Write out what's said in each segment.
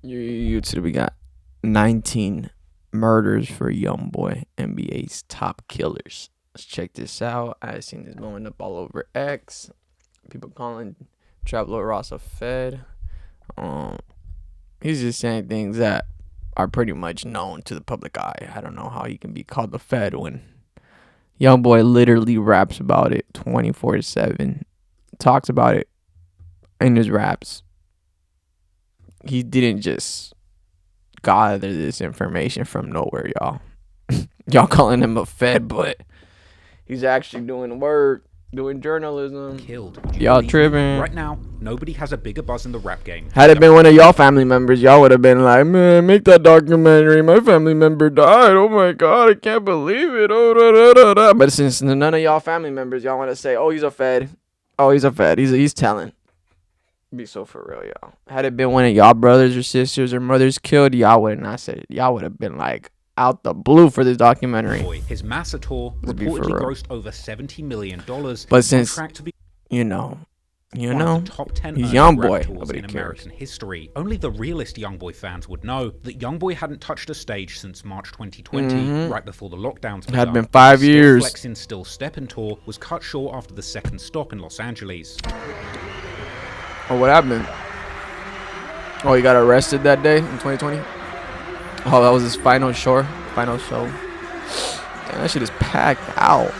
YouTube, we got 19 murders for Youngboy, NBA's top killers. Let's check this out. I seen this blowing up all over X. People calling Traveler Ross a Fed. He's just saying things that are pretty much known to the public eye. I don't know how he can be called the Fed when Youngboy literally raps about it 24/7. Talks about it in his raps. He didn't just gather this information from nowhere, y'all. Y'all calling him a Fed, but he's actually doing work, doing journalism. Killed. Y'all tripping. Right now, nobody has a bigger buzz in the rap game. Had it been one of y'all family members, y'all would have been like, man, make that documentary. My family member died. Oh my God, I can't believe it. Oh, da, da, da, da. But since none of y'all family members, y'all want to say, oh, he's a Fed. Oh, he's a Fed. He's telling. Be so for real, y'all. Had it been one of y'all brothers or sisters or mothers killed, y'all would have not said it. Y'all would have been like out the blue for this documentary. His Massa tour reportedly grossed over $70 million. But since, you know, the top 10 he's Youngboy. tours Nobody in cares. American history. Only the realist Youngboy fans would know that Youngboy hadn't touched a stage since March 2020, right before the lockdowns began. Had been 5 years. Flexin' Still Steppin' tour was cut short after the second stop in Los Angeles. Oh, what happened? Oh, he got arrested that day in 2020? Oh, that was his final show. Damn, that shit is packed out.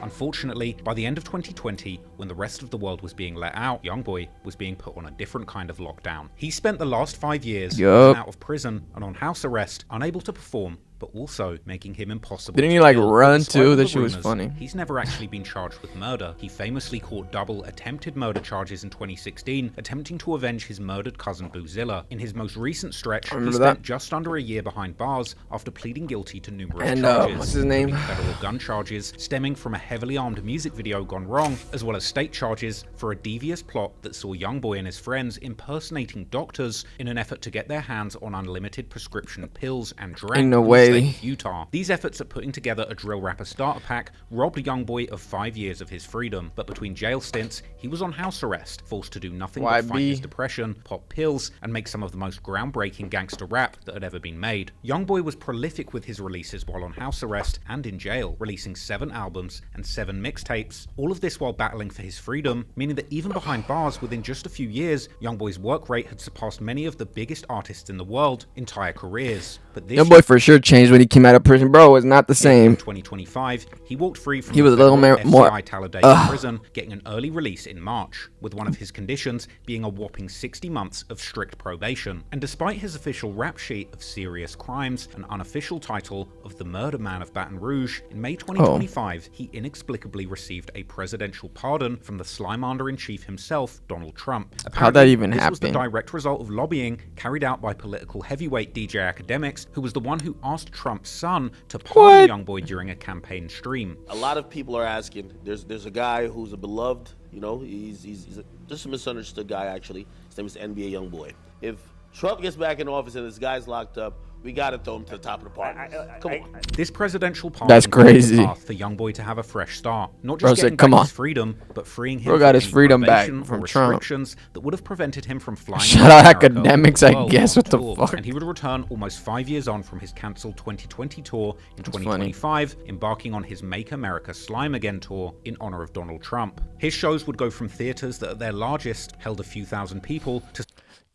Unfortunately, by the end of 2020, when the rest of the world was being let out, Youngboy was being put on a different kind of lockdown. He spent the last 5 years out of prison and on house arrest, unable to perform, but also making him impossible. Didn't he like run too? That shit was funny. He's never actually been charged with murder. He famously caught double attempted murder charges in 2016, attempting to avenge his murdered cousin Boozilla. In his most recent stretch, he spent just under a year behind bars after pleading guilty to numerous charges. What's his name? Federal gun charges stemming from a heavily armed music video gone wrong, as well as state charges for a devious plot that saw Youngboy and his friends impersonating doctors in an effort to get their hands on unlimited prescription pills and drugs. In a way. Utah. These efforts at putting together a drill rapper starter pack robbed Youngboy of 5 years of his freedom, but between jail stints, he was on house arrest, forced to do nothing but fight his depression, pop pills, and make some of the most groundbreaking gangster rap that had ever been made. Youngboy was prolific with his releases while on house arrest and in jail, releasing 7 albums and 7 mixtapes. All of this while battling for his freedom, meaning that even behind bars, within just a few years, Youngboy's work rate had surpassed many of the biggest artists in the world entire careers. But this Youngboy for sure changed when he came out of prison, bro. It's not the same. In 2025, he walked free from he was a little more Talladega prison, getting an early release in March, with one of his conditions being a whopping 60 months of strict probation. And despite his official rap sheet of serious crimes, an unofficial title of the Murder Man of Baton Rouge, in May 2025, he inexplicably received a presidential pardon from the slimander-in-chief himself, Donald Trump. How'd that even happen? This was the happen? direct result of lobbying carried out by political heavyweight DJ Academics, who was the one who asked Trump's son to pardon Youngboy during a campaign stream. A lot of people are asking. There's a guy who's a beloved. You know, he's just a misunderstood guy. Actually, his name is NBA Youngboy. If Trump gets back in office and this guy's locked up, we gotta throw him to the top of the party. Come on. This presidential pardon That's crazy. The path for Youngboy to have a fresh start, not just getting come back on. his freedom, but freeing him Bro got from his any freedom back probation from or Trump. restrictions that would have prevented him from flying. Shout out America Academics, or I the world guess. What the tour. fuck? And he would return almost 5 years on from his cancelled 2020 tour in 2025, embarking on his Make America Slime Again tour in honor of Donald Trump. His shows would go from theaters that at their largest held a few thousand people to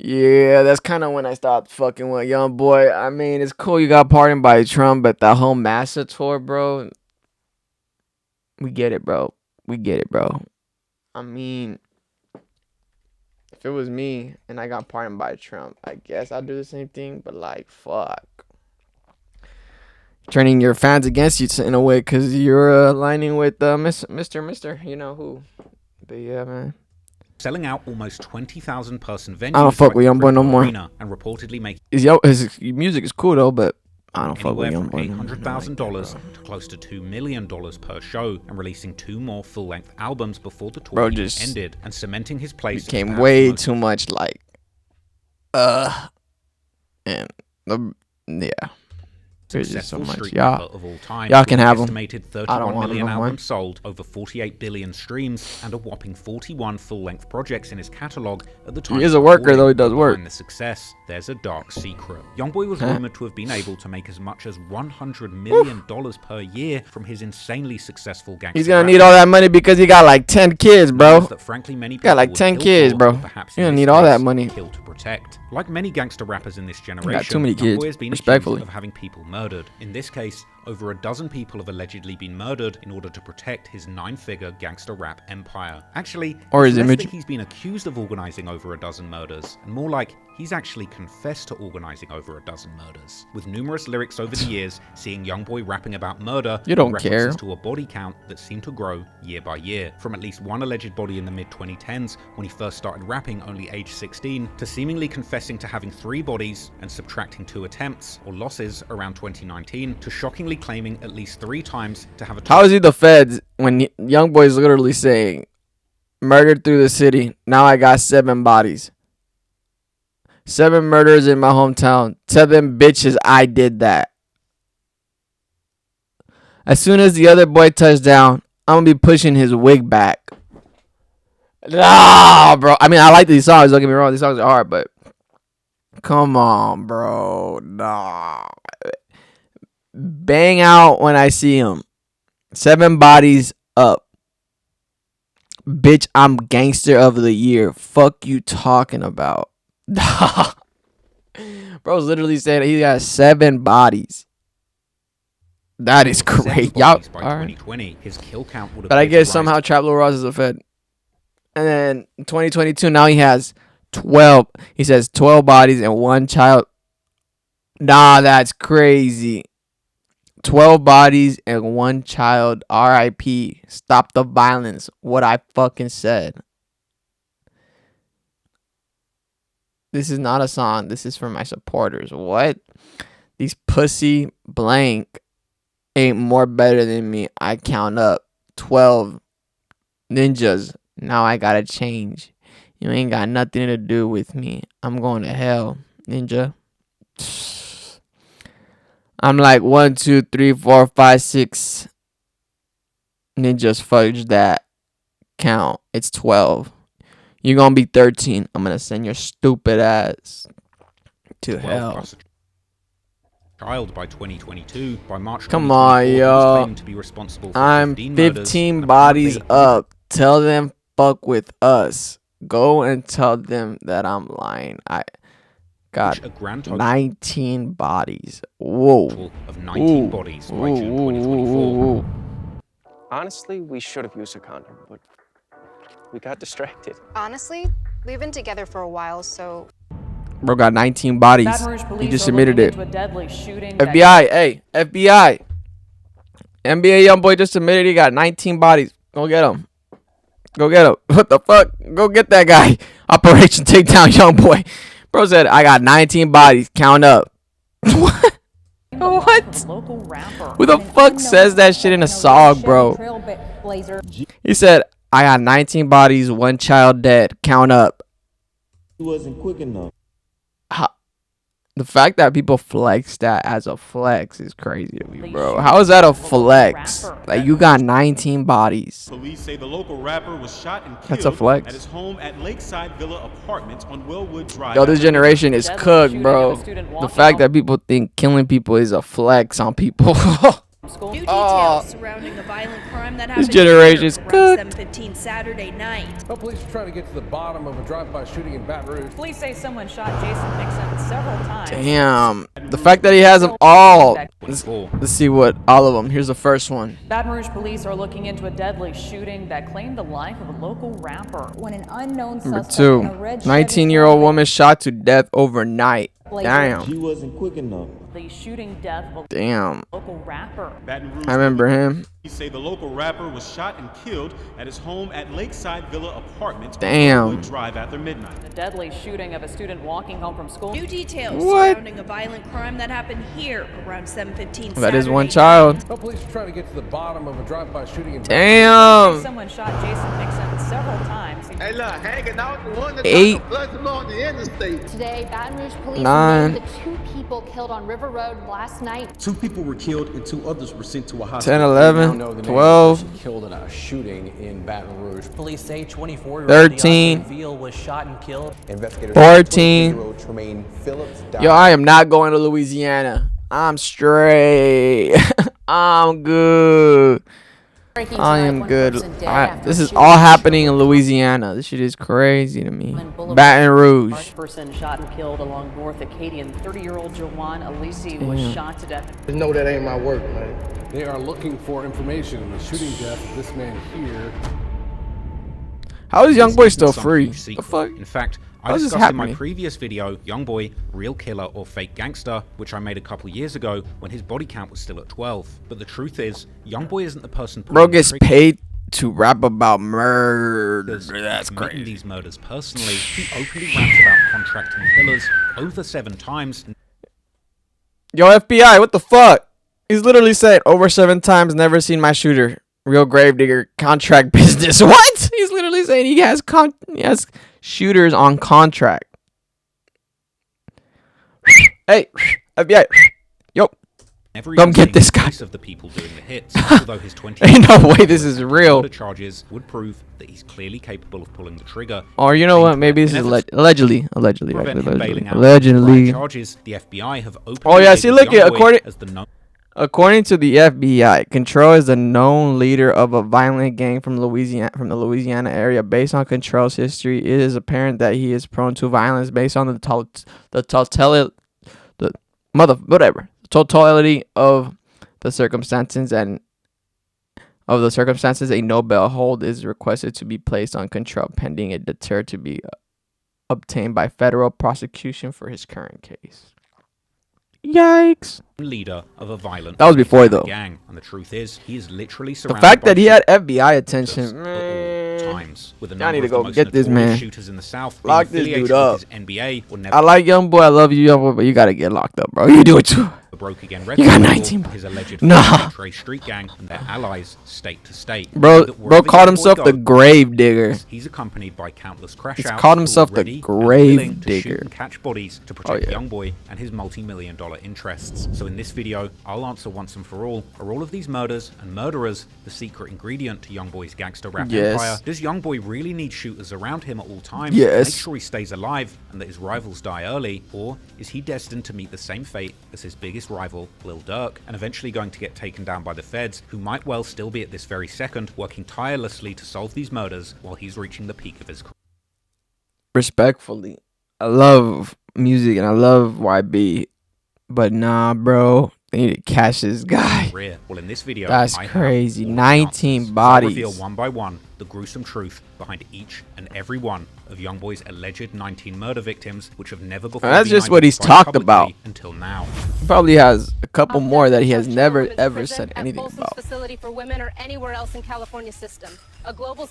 yeah, that's kind of when I stopped fucking with Youngboy. I mean, it's cool you got pardoned by Trump, but the whole Massa tour, bro, we get it, bro. We get it, bro. I mean, if it was me and I got pardoned by Trump, I guess I'd do the same thing, but like, fuck. Turning your fans against you in a way because you're aligning with Mr. You know who. But yeah, man. selling out almost 20,000 person venues. I don't fuck with Youngboy no more. And reportedly making his music is cool though, but I don't fuck with anywhere Youngboy. from $800,000 to close to $2 million per show, and releasing 2 more full-length albums before the tour just ended, and cementing his place. Became way too much like, and yeah. successful so street y'all, rapper of all time. y'all can have them. Estimated I don't 31 want million them no more. albums sold, over 48 billion streams, and a whopping 41 full-length projects in his catalog at the time. He is a worker, though. He does work. Behind the success, there's a dark secret. Youngboy was rumored to have been able to make as much as $100 million per year from his insanely successful gangster. He's gonna need all that money because he got like 10 kids, bro. That frankly many people Got like 10 kids, bro. You don't need all that money. Kill to protect. Like many gangster rappers in this generation, got too many kids, Youngboy has been respectfully. accused of having people murdered. In this case, over a dozen people have allegedly been murdered in order to protect his 9-figure gangster rap empire. Actually, or his it's less image. that he's been accused of organizing over a dozen murders, and more like he's actually confessed to organizing over a dozen murders. With numerous lyrics over the years, seeing Youngboy rapping about murder, You don't references care. to a body count that seemed to grow year by year, from at least one alleged body in the mid-2010s when he first started rapping, only age 16, to seemingly confessing to having 3 bodies and subtracting 2 attempts or losses around 2019, to shockingly claiming at least 3 times to have a... How is he the feds when Youngboy's literally saying, murdered through the city, now I got 7 bodies. 7 murders in my hometown. Tell them bitches I did that. As soon as the other boy touched down, I'm gonna be pushing his wig back. Nah, bro. I mean, I like these songs. Don't get me wrong. These songs are hard, but come on, bro. Nah. Bang out when I see him. 7 bodies up. Bitch, I'm gangster of the year. Fuck you talking about. Bro's literally saying he got 7 bodies. That is great. Y'all, by 2020, his kill count would have... but I guess somehow Trap Lil Ross is a fed. And then in 2022, now he has 12. He says 12 bodies and 1 child. Nah, that's crazy. 12 bodies and 1 child. R.I.P. Stop the violence. What I fucking said. This is not a song. This is for my supporters. What? These pussy blank ain't more better than me. I count up 12 ninjas. Now I gotta change. You ain't got nothing to do with me. I'm going to hell, ninja. I'm like 1, 2, 3, 4, 5, 6 ninjas. Fudge that count. It's 12. You're gonna be 13. I'm gonna send your stupid ass to hell. Child by 2022. By March, come on, yo. To be responsible for I'm 15 bodies up. Tell them fuck with us. Go and tell them that I'm lying. I got 19 bodies. Whoa. Of 19 bodies by June 2024. Honestly, we should have used a condom, but we got distracted. Honestly, we've been together for a while, so... Bro got 19 bodies. He just submitted it. FBI, hey, FBI. NBA Youngboy just submitted. He got 19 bodies. Go get him. Go get him. What the fuck? Go get that guy. Operation Takedown Youngboy. Bro said, I got 19 bodies. Count up. What? What? Who the fuck says that shit in a song, bro? He said, I got 19 bodies, 1 child dead. Count up. He wasn't quick enough. The fact that people flex that as a flex is crazy to me, bro. How is that a flex? Like, you got 19 bodies. Police say the local rapper was shot and killed That's a flex. at his home at Lakeside Villa Apartments on Wellwood Drive. Yo, this generation is cooked, bro. The fact that people think killing people is a flex on people. New details surrounding a violent crime that happened This generation is around cooked. 7:15 Saturday night. Well, police are trying to get to the bottom of a drive-by shooting in Baton Rouge. Police say someone shot Jason Nixon several times. Damn. The fact that he has them all. Let's see what all of them. Here's the first one. Baton Rouge police are looking into a deadly shooting that claimed the life of a local rapper. When an unknown Number 2. 19-year-old woman shot to death overnight. Damn. She wasn't quick enough. The shooting death of a Damn. local rapper. Baton Rouge I remember him. Police say the local rapper was shot and killed at his home at Lakeside Villa Apartments on Damn. Wellwood Drive after midnight. The deadly shooting of a student walking home from school. New details What? surrounding a violent crime that happened here around 7:15 That is Saturday 1 night. child. Well, police are trying to get to the bottom of a drive-by shooting in Police Damn. say someone shot Jason Nixon and several times. Hey, look, hanging out the one that 8, floods along the interstate. Today, Baton Rouge police 9, named the 2 people killed on River Road last night. 2 people were killed and 2 others were sent to a 10, hospital. 11, 12, killed in a shooting in Baton Rouge. Police say 24-year-old 13, was shot and killed. Investigators 14. Yo, I am not going to Louisiana. I'm straight. I'm good. I am good. This is all happening in Louisiana. This shit is crazy to me. Baton Rouge. Person shot and killed along North Acadian. 30-year-old Jawan Alisi was shot to death. Just know that ain't my work, man. They are looking for information on the shooting death of this man here. How is Youngboy still free? The fuck? In fact, I How is this discussed in my happening? previous video, Youngboy, Real Killer or Fake Gangster, which I made a couple years ago when his body count was still at 12. But the truth is, Youngboy isn't the person Bro pulling the gets trigger. paid to rap about murder. That's Committing crazy. these murders personally, he openly raps about contracting killers over 7 times. Yo, FBI, what the fuck? He's literally said over 7 times, never seen my shooter. Real gravedigger, contract business. What? He's literally saying he has shooters on contract. Hey, FBI. Yo, Never come even get seeing this the guy. face of the people doing the hits, although his 20 Ain't no way this is real. murder charges would prove that he's clearly capable of pulling the trigger. Or you know what? Maybe this is allegedly. Prevent him bailing out Allegedly. prior charges. The FBI have openly Oh yeah, see, labeled look at Youngboy as the known according to the FBI, Control is the known leader of a violent gang from the Louisiana area. Based on Control's history, it is apparent that he is prone to violence based on the totality of the circumstances a no bail hold is requested to be placed on Control pending a deter to be obtained by federal prosecution for his current case. Yikes. leader of a violent That was before, though. gang, and the truth is, he is literally The surrounded fact by that he had shooters FBI at attention, all man. times, with a Y'all number need to of the go most get this notorious man. shooters in the South being Lock this affiliated dude up. with his NBA or never I like Youngboy. I love you, Youngboy, but you gotta get locked up, bro. You do it too. broke again. You got 19. His alleged Nah. Trey Street gang and their allies, state to state. Bro That wherever called Youngboy himself the goes, grave digger. He's accompanied by countless crash He's outs. called himself the ready and grave willing to shoot digger. and catch bodies to protect yeah. Youngboy and his multi-million-dollar interests. So in this video, I'll answer once and for all: are all of these murders and murderers the secret ingredient to Youngboy's gangster rap Yes. empire? Does Youngboy really need shooters around him at all times Yes. to make sure he stays alive and that his rivals die early? Or is he destined to meet the same fate as his biggest rival, Lil Durk, and eventually going to get taken down by the feds, who might well still be at this very second working tirelessly to solve these murders while he's reaching the peak of his career? Respectfully, I love music and I love YB, but nah, bro, they need to catch this guy. Well, in this video, That's I have crazy. all the 19 answers. bodies. I'll reveal one by one the gruesome truth behind each and every one of Youngboy's alleged 19 murder victims, which have never before That's been just what he's identified talked about. publicly until now. He probably has a couple more that he has never ever said anything about. Facility for women or anywhere else in California system. A global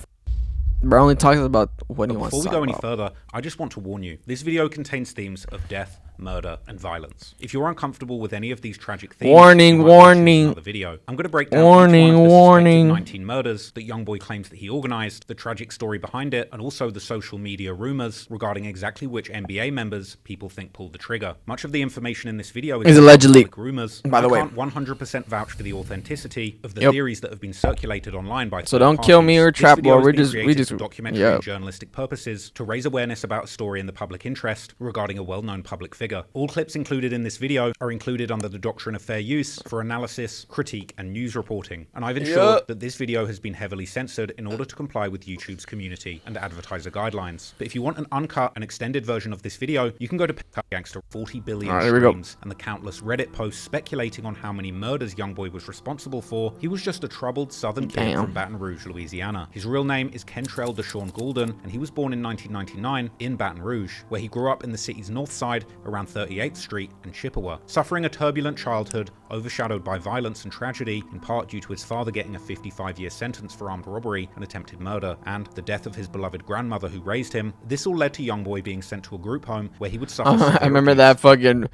Bro only talking about what he wants Before to we talk go any about. further, I just want to warn you, this video contains themes of death, murder, and violence. If you're uncomfortable with any of these tragic themes, Warning, you might want to choose warning. another video. I'm going to break down Warning, each one of the warning. suspected 19 murders that Youngboy claims that he organized, the tragic story behind it, and also the social media rumors regarding exactly which NBA members people think pulled the trigger. Much of the information in this video Is allegedly, public rumors. by the I way. can't 100% vouch for the authenticity of the Yep. theories that have been circulated online by So third don't kill me parties. or This trap video boy. has We're been just created for documentary yeah. and journalistic purposes to raise awareness about a story in the public interest regarding a well-known public figure. All clips included in this video are included under the doctrine of fair use for analysis, critique, and news reporting. And I've ensured that this video has been heavily censored in order to comply with YouTube's community and advertiser guidelines. But if you want an uncut and extended version of this video, you can go to Gangster 40 billion Alright, here we go. streams and the countless Reddit posts speculating on how many murders Youngboy was responsible for. He was just a troubled southern kid Damn. from Baton Rouge, Louisiana. His real name is Kentrell Deshaun Goulden, and he was born in 1999 in Baton Rouge, where he grew up in the city's north side around 38th Street and Chippewa. Suffering a turbulent childhood overshadowed by violence and tragedy, in part due to his father getting a 55-year sentence for armed robbery and attempted murder, and the death of his beloved grandmother who raised him, this all led to Youngboy being sent to a group home where he would suffer I severe remember abuse, that fucking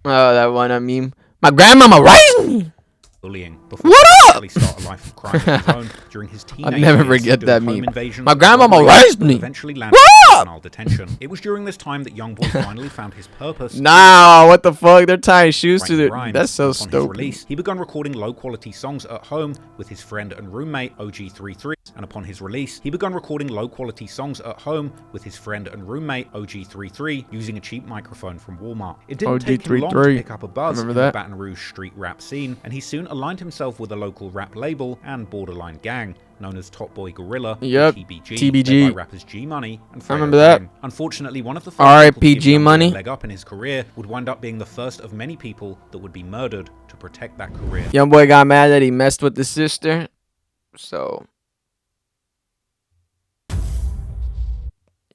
that one meme. My grandmama raised me. bullying. What up? eventually start a life of crime of his own during his teenage I'll never years, forget doing that home meme. invasions My and grandmama robberies, raised and me. eventually landed in juvenile detention. It was during this time that Youngboy finally found his purpose. Nah, what the fuck? They're tying shoes to their... Rhymes. That's so Upon his stupid. release, he began recording low-quality songs at home with his friend and roommate OG33. And upon his release, he began recording low-quality songs at home with his friend and roommate OG33 using a cheap microphone from Walmart. It didn't take him long to pick up a buzz in the Baton Rouge street rap scene, and he soon aligned himself with a local rap label and borderline gang known as Top Boy Gorilla, TBG, led by rappers G Money and Fredo. I remember that. Unfortunately, one of the first people to give Youngboy a leg up in his career would wind up being the first of many people that would be murdered to protect that career. Youngboy got mad that he messed with the sister, so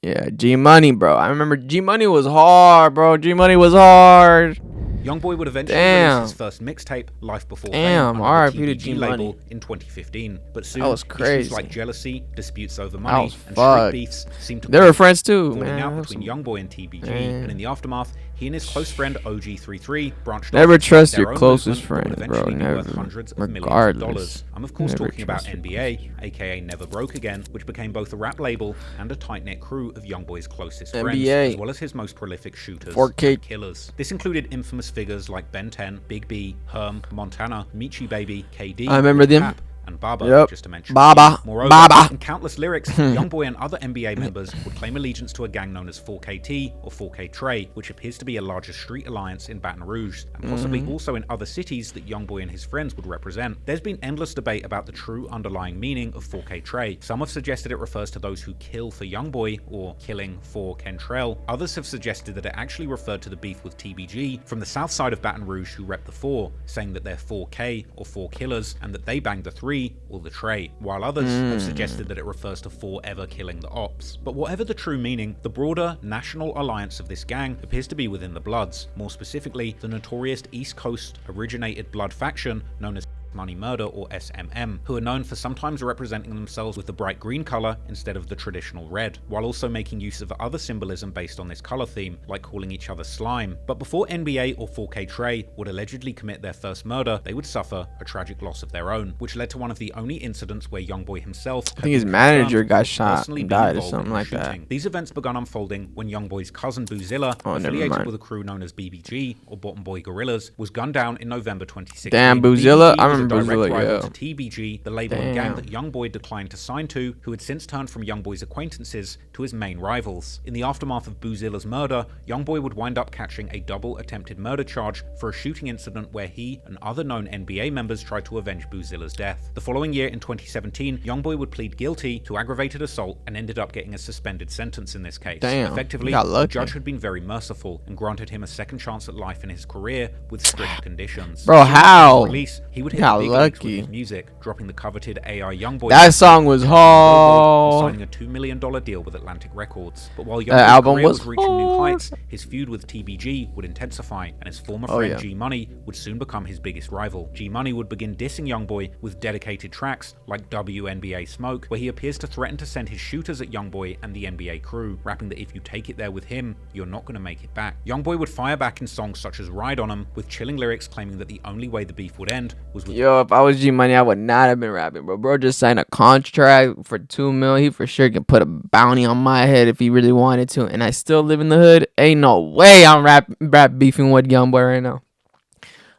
yeah, G Money, bro. I remember G Money was hard, bro. G Money was hard. Youngboy would eventually release his first mixtape, Life Before Fame, under the TBG label in 2015. But soon, issues like jealousy, disputes over money, and street beefs seemed to they were friends too, falling out between Youngboy and TBG. And in the aftermath, he and his close friend OG33 branched never off trust their your own closest movement friend, bro. Never. Hundreds of millions of dollars. I'm of course talking about NBA, aka Never Broke Again, which became both a rap label and a tight-knit crew of Youngboy's closest friends, as well as his most prolific shooters and killers. This included infamous figures like Ben 10, Big B, Herm, Montana, Michi Baby, KD, I remember them. and Baba, just to mention. Moreover, in countless lyrics, Youngboy and other NBA members would claim allegiance to a gang known as 4KT or 4K Trey, which appears to be a larger street alliance in Baton Rouge, and possibly also in other cities that Youngboy and his friends would represent. There's been endless debate about the true underlying meaning of 4K Trey. Some have suggested it refers to those who kill for Youngboy, or killing for Kentrell. Others have suggested that it actually referred to the beef with TBG from the south side of Baton Rouge who rep the 4, saying that they're 4K or 4 killers, and that they banged the 3 or the Trey, while others have suggested that it refers to 4 ever killing the Ops. But whatever the true meaning, the broader national alliance of this gang appears to be within the Bloods, more specifically the notorious East Coast originated Blood faction known as Money Murder or SMM, who are known for sometimes representing themselves with the bright green color instead of the traditional red, while also making use of other symbolism based on this color theme, like calling each other slime. But before NBA or 4K Trey would allegedly commit their first murder, they would suffer a tragic loss of their own, which led to one of the only incidents where Youngboy himself, I think his manager got shot and died or something like that. These events began unfolding when Youngboy's cousin Boozilla, affiliated with a crew known as BBG or Bottom Boy Gorillas, was gunned down in November 2016. Damn, Boozilla, I remember direct Boozilla, rival yeah. to TBG, the label and gang that Youngboy declined to sign to, who had since turned from Youngboy's acquaintances to his main rivals. In the aftermath of Boozilla's murder, Youngboy would wind up catching a double attempted murder charge for a shooting incident where he and other known NBA members tried to avenge Boozilla's death. The following year, in 2017, Youngboy would plead guilty to aggravated assault and ended up getting a suspended sentence in this case. Damn, effectively, the judge had been very merciful and granted him a second chance at life in his career with strict conditions. Bro, how? Release, he would hit the big leagues with his music, dropping the coveted AI Youngboy. That song was hard. Signing a $2 million deal with Atlantic Records. But while Youngboy's career was reaching new heights, his feud with TBG would intensify, and his former friend G Money would soon become his biggest rival. G Money would begin dissing Youngboy with dedicated tracks like WNBA Smoke, where he appears to threaten to send his shooters at Youngboy and the NBA crew, rapping that if you take it there with him, you're not going to make it back. Youngboy would fire back in songs such as Ride On 'Em, with chilling lyrics claiming that the only way the beef would end was with... Yo, if I was G Money, I would not have been rapping, bro. Bro just signed a contract for $2 million. He for sure can put a bounty on my head if he really wanted to, and I still live in the hood. Ain't no way I'm rap beefing with Youngboy right now.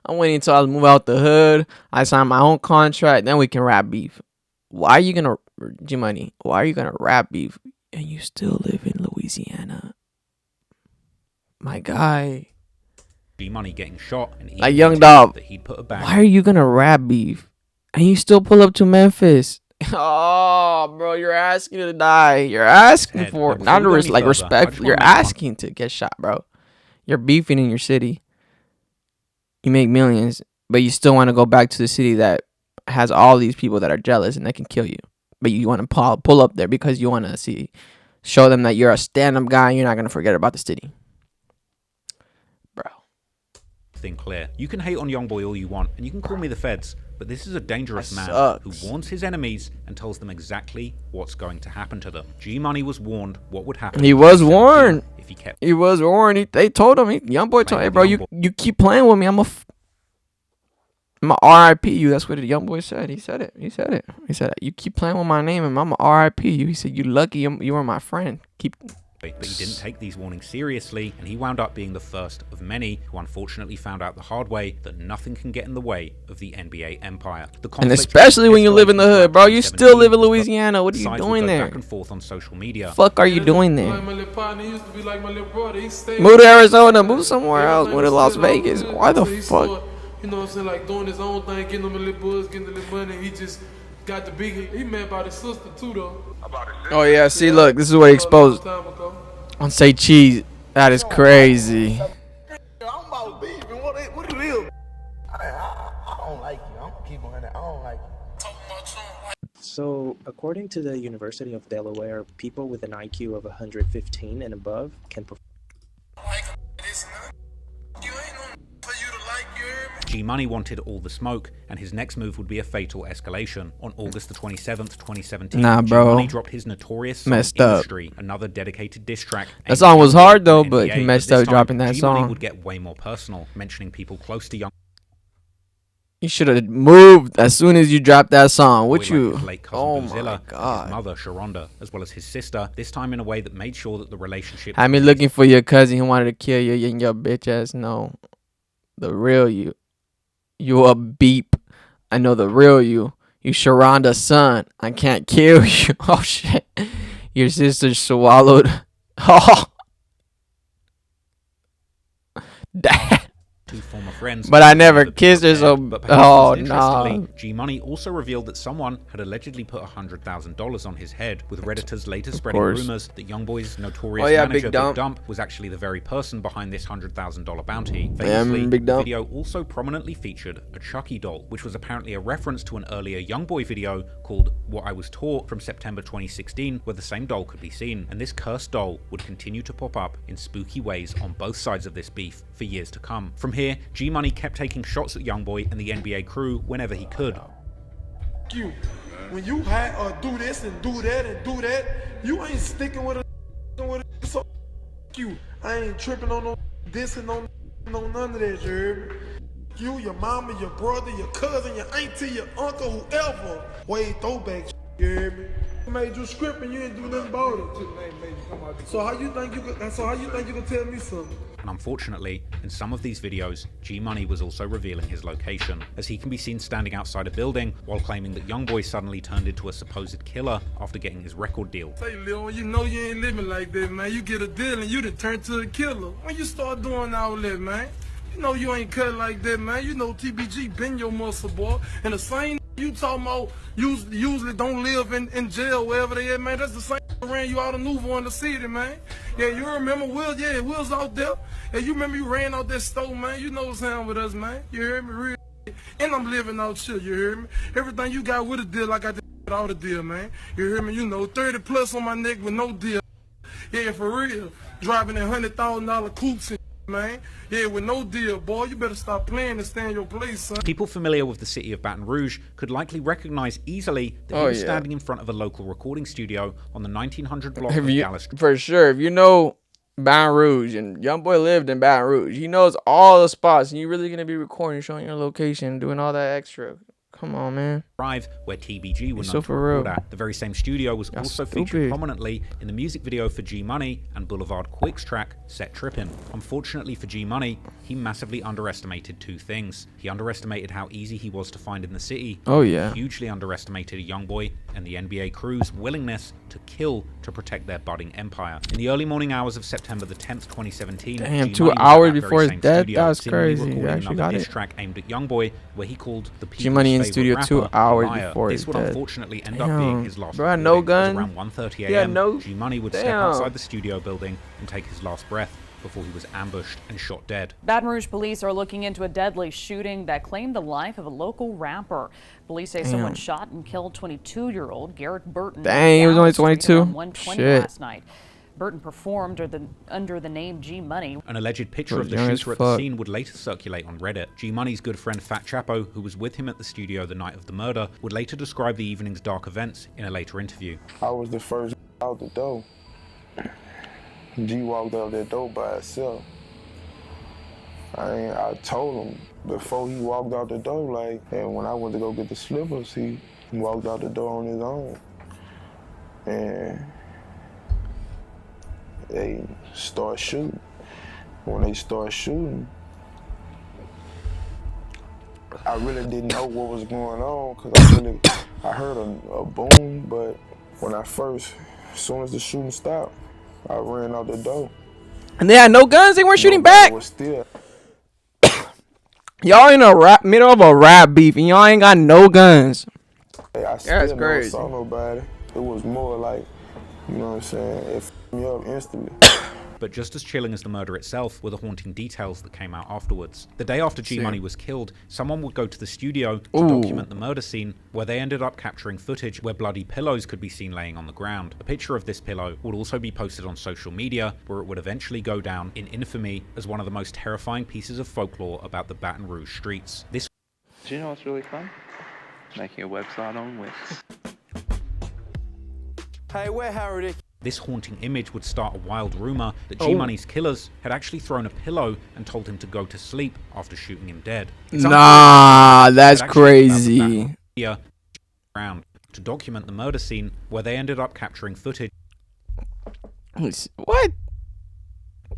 I'm waiting until I move out the hood. I sign my own contract, then we can rap beef. Why are you gonna, G Money? Why are you gonna rap beef and you still live in Louisiana, my guy? G Money getting shot and like Young Dog. That he'd put a bag. Why are you gonna rap beef and you still pull up to Memphis? Oh, bro, you're asking to die. You're asking for it. Not like respectful. You're asking to get shot, bro. You're beefing in your city. You make millions, but you still want to go back to the city that has all these people that are jealous and that can kill you. But you want to pull up there because you want to show them that you're a stand-up guy and you're not going to forget about the city. Bro. Thing clear. You can hate on Youngboy all you want, and you can call me the feds, but this is a dangerous man who warns his enemies and tells them exactly what's going to happen to them. G Money was warned what would happen. He was warned. If he kept. He was warned. They told him. Youngboy told him, hey, bro, you keep playing with me, I'ma RIP you. That's what the young boy said. He said it. He said you keep playing with my name and I'ma RIP you. He said you lucky you were my friend. But he didn't take these warnings seriously, and he wound up being the first of many who unfortunately found out the hard way that nothing can get in the way of the NBA empire. And especially when you live in the hood, bro. You still live in Louisiana. What are you doing there? Back and forth on social media. Fuck are you doing there? Move to Arizona. Move somewhere else. Move to Las Vegas. Why the fuck? You know what I'm saying? Like doing his own thing, getting him a little buzz, getting a little money. He just got the big. He met by his sister too, though. Oh yeah, see, look, this is what he exposed on Say Cheese. That is crazy. I'm about beef and what it is. I don't like you. I'm gonna keep on that. I don't like you. So, according to the University of Delaware, people with an IQ of 115 and above can perform. G-Money wanted all the smoke, and his next move would be a fatal escalation. On August the 27th, 2017, nah, bro. G-Money dropped his notorious song Industry, another dedicated diss track. That song was hard though, but he messed up dropping that song. G-Money would get way more personal, mentioning people close to Young. You should have moved as soon as you dropped that song. What you? Oh my God. His mother, Sharonda, as well as his sister. This time in a way that made sure that the relationship. Had me looking for your cousin who wanted to kill you and your bitch ass. No, the real you. You a beep. I know the real you. You Sharonda's son. I can't kill you. Oh shit. Your sister swallowed. Oh. That. Two former friends, but I never kissed her, so oh no. G-Money also revealed that someone had allegedly put $100,000 on his head, with Redditors later spreading rumors that Youngboy's notorious manager Big Dump was actually the very person behind this $100,000 bounty. Famously, the video also prominently featured a Chucky doll, which was apparently a reference to an earlier Youngboy video called What I Was Taught from September 2016, where the same doll could be seen. And this cursed doll would continue to pop up in spooky ways on both sides of this beef for years to come. From here, G-Money kept taking shots at Youngboy and the NBA crew whenever he could. You, when you do this and do that and do that, you ain't sticking with it. So you, I ain't tripping on no dissing on none of that, you heard me? You, your mama, your brother, your cousin, your auntie, your uncle, whoever. Way throwback, you heard me? Made you script and you ain't do nothing about it. So how you think you could tell me something? And unfortunately, in some of these videos, G-Money was also revealing his location, as he can be seen standing outside a building while claiming that Youngboy suddenly turned into a supposed killer after getting his record deal. Say, Lil, you know you ain't living like that, man. You get a deal and you done turn to a killer. When you start doing all that, man, you know you ain't cut like that, man. You know TBG been your muscle, boy. And the same you talking about usually don't live in jail, wherever they at, man. That's the same ran you out of Nouveau in the city, man. Yeah, you remember Will? Yeah, Will's out there. Yeah, you remember you ran out that store, man. You know what's happening with us, man. You hear me? Real. And I'm living out shit, you hear me? Everything you got with a deal, I got without a deal, man. You hear me? You know, 30 plus on my neck with no deal. Yeah, for real. Driving in $100,000 coupes and man. Yeah, with no deal, boy. You better stop playing and stay in your place, son. People familiar with the city of Baton Rouge could likely recognize easily that he was standing in front of a local recording studio on the 1900 block of Dallas. For sure, if you know Baton Rouge and Youngboy lived in Baton Rouge, he knows all the spots, and you're really gonna be recording, showing your location, doing all that extra. Come on, man. Drive, where TBG was known to record at. The very same studio was also featured prominently in the music video for G-Money and Boulevard Quick's track, Set Trippin'. Unfortunately for G-Money, he massively underestimated two things. He underestimated how easy he was to find in the city. Oh, yeah. He hugely underestimated Youngboy and the NBA crew's willingness to kill to protect their budding empire. In the early morning hours of September the 10th, 2017, damn, 2 hours before his death, that's crazy. He actually got it. Track aimed at Youngboy, where he called the G-Money in studio 2 hours before his death. This would unfortunately end up being his last. Bro, I had no gun. Around 1:30 a.m., G-Money would step outside the studio building and take his last breath before he was ambushed and shot dead. Baton Rouge police are looking into a deadly shooting that claimed the life of a local rapper. Police say someone shot and killed 22-year-old Garrett Burton. Dang, he was only 22. Shit. Last night. Burton performed under the name G-Money. An alleged picture of the shooter at the scene would later circulate on Reddit. G-Money's good friend Fat Chapo, who was with him at the studio the night of the murder, would later describe the evening's dark events in a later interview. I was the first out the door. G walked out that door by herself. I told him before he walked out the door, like, and when I went to go get the slippers, he walked out the door on his own. And they start shooting. When they start shooting, I really didn't know what was going on because I heard a boom, but when as soon as the shooting stopped, I ran out the door. And they had no guns. They weren't shooting back. Y'all in a middle of a rap beef, and y'all ain't got no guns. Hey, I still never saw nobody. It was more like, you know what I'm saying, it f***ed me up instantly. But just as chilling as the murder itself were the haunting details that came out afterwards. The day after G-Money was killed, someone would go to the studio to document the murder scene, where they ended up capturing footage where bloody pillows could be seen laying on the ground. A picture of this pillow would also be posted on social media, where it would eventually go down in infamy as one of the most terrifying pieces of folklore about the Baton Rouge streets. Do you know what's really fun? Making a website on Wix. Hey, where Howard? This haunting image would start a wild rumor that G-Money's killers had actually thrown a pillow and told him to go to sleep after shooting him dead. Nah, that's crazy. Around to document the murder scene, where they ended up capturing footage. What?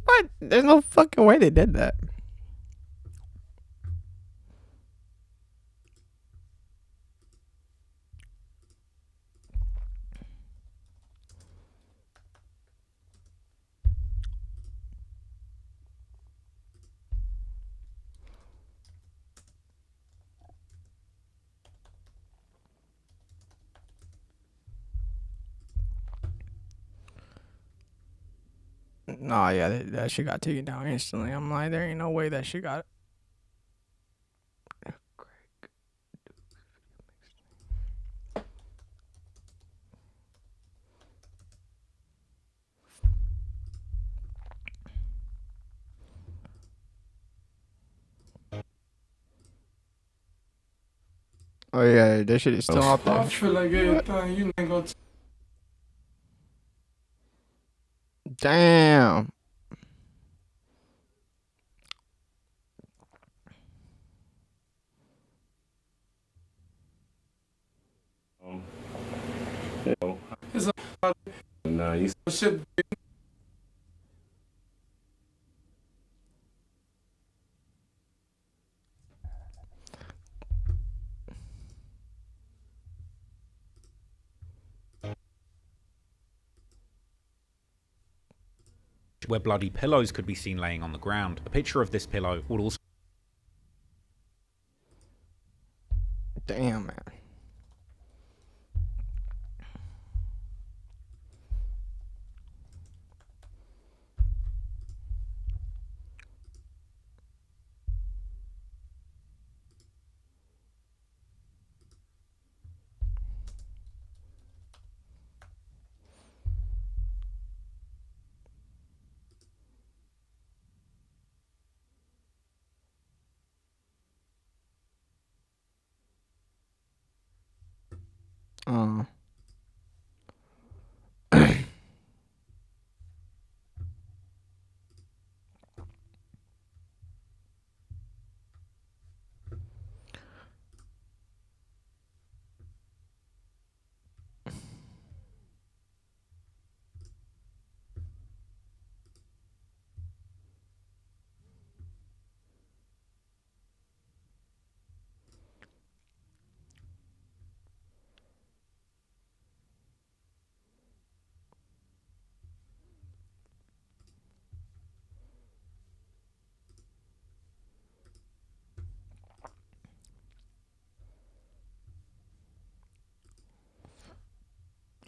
What? There's no fucking way they did that. Nah, yeah, that shit got taken down instantly. I'm like, there ain't no way that shit got. Oh yeah, that shit is still out there. I feel like everything you ain't gonna. Damn. It's a you shit. Where bloody pillows could be seen laying on the ground. A picture of this pillow would also... Damn, man.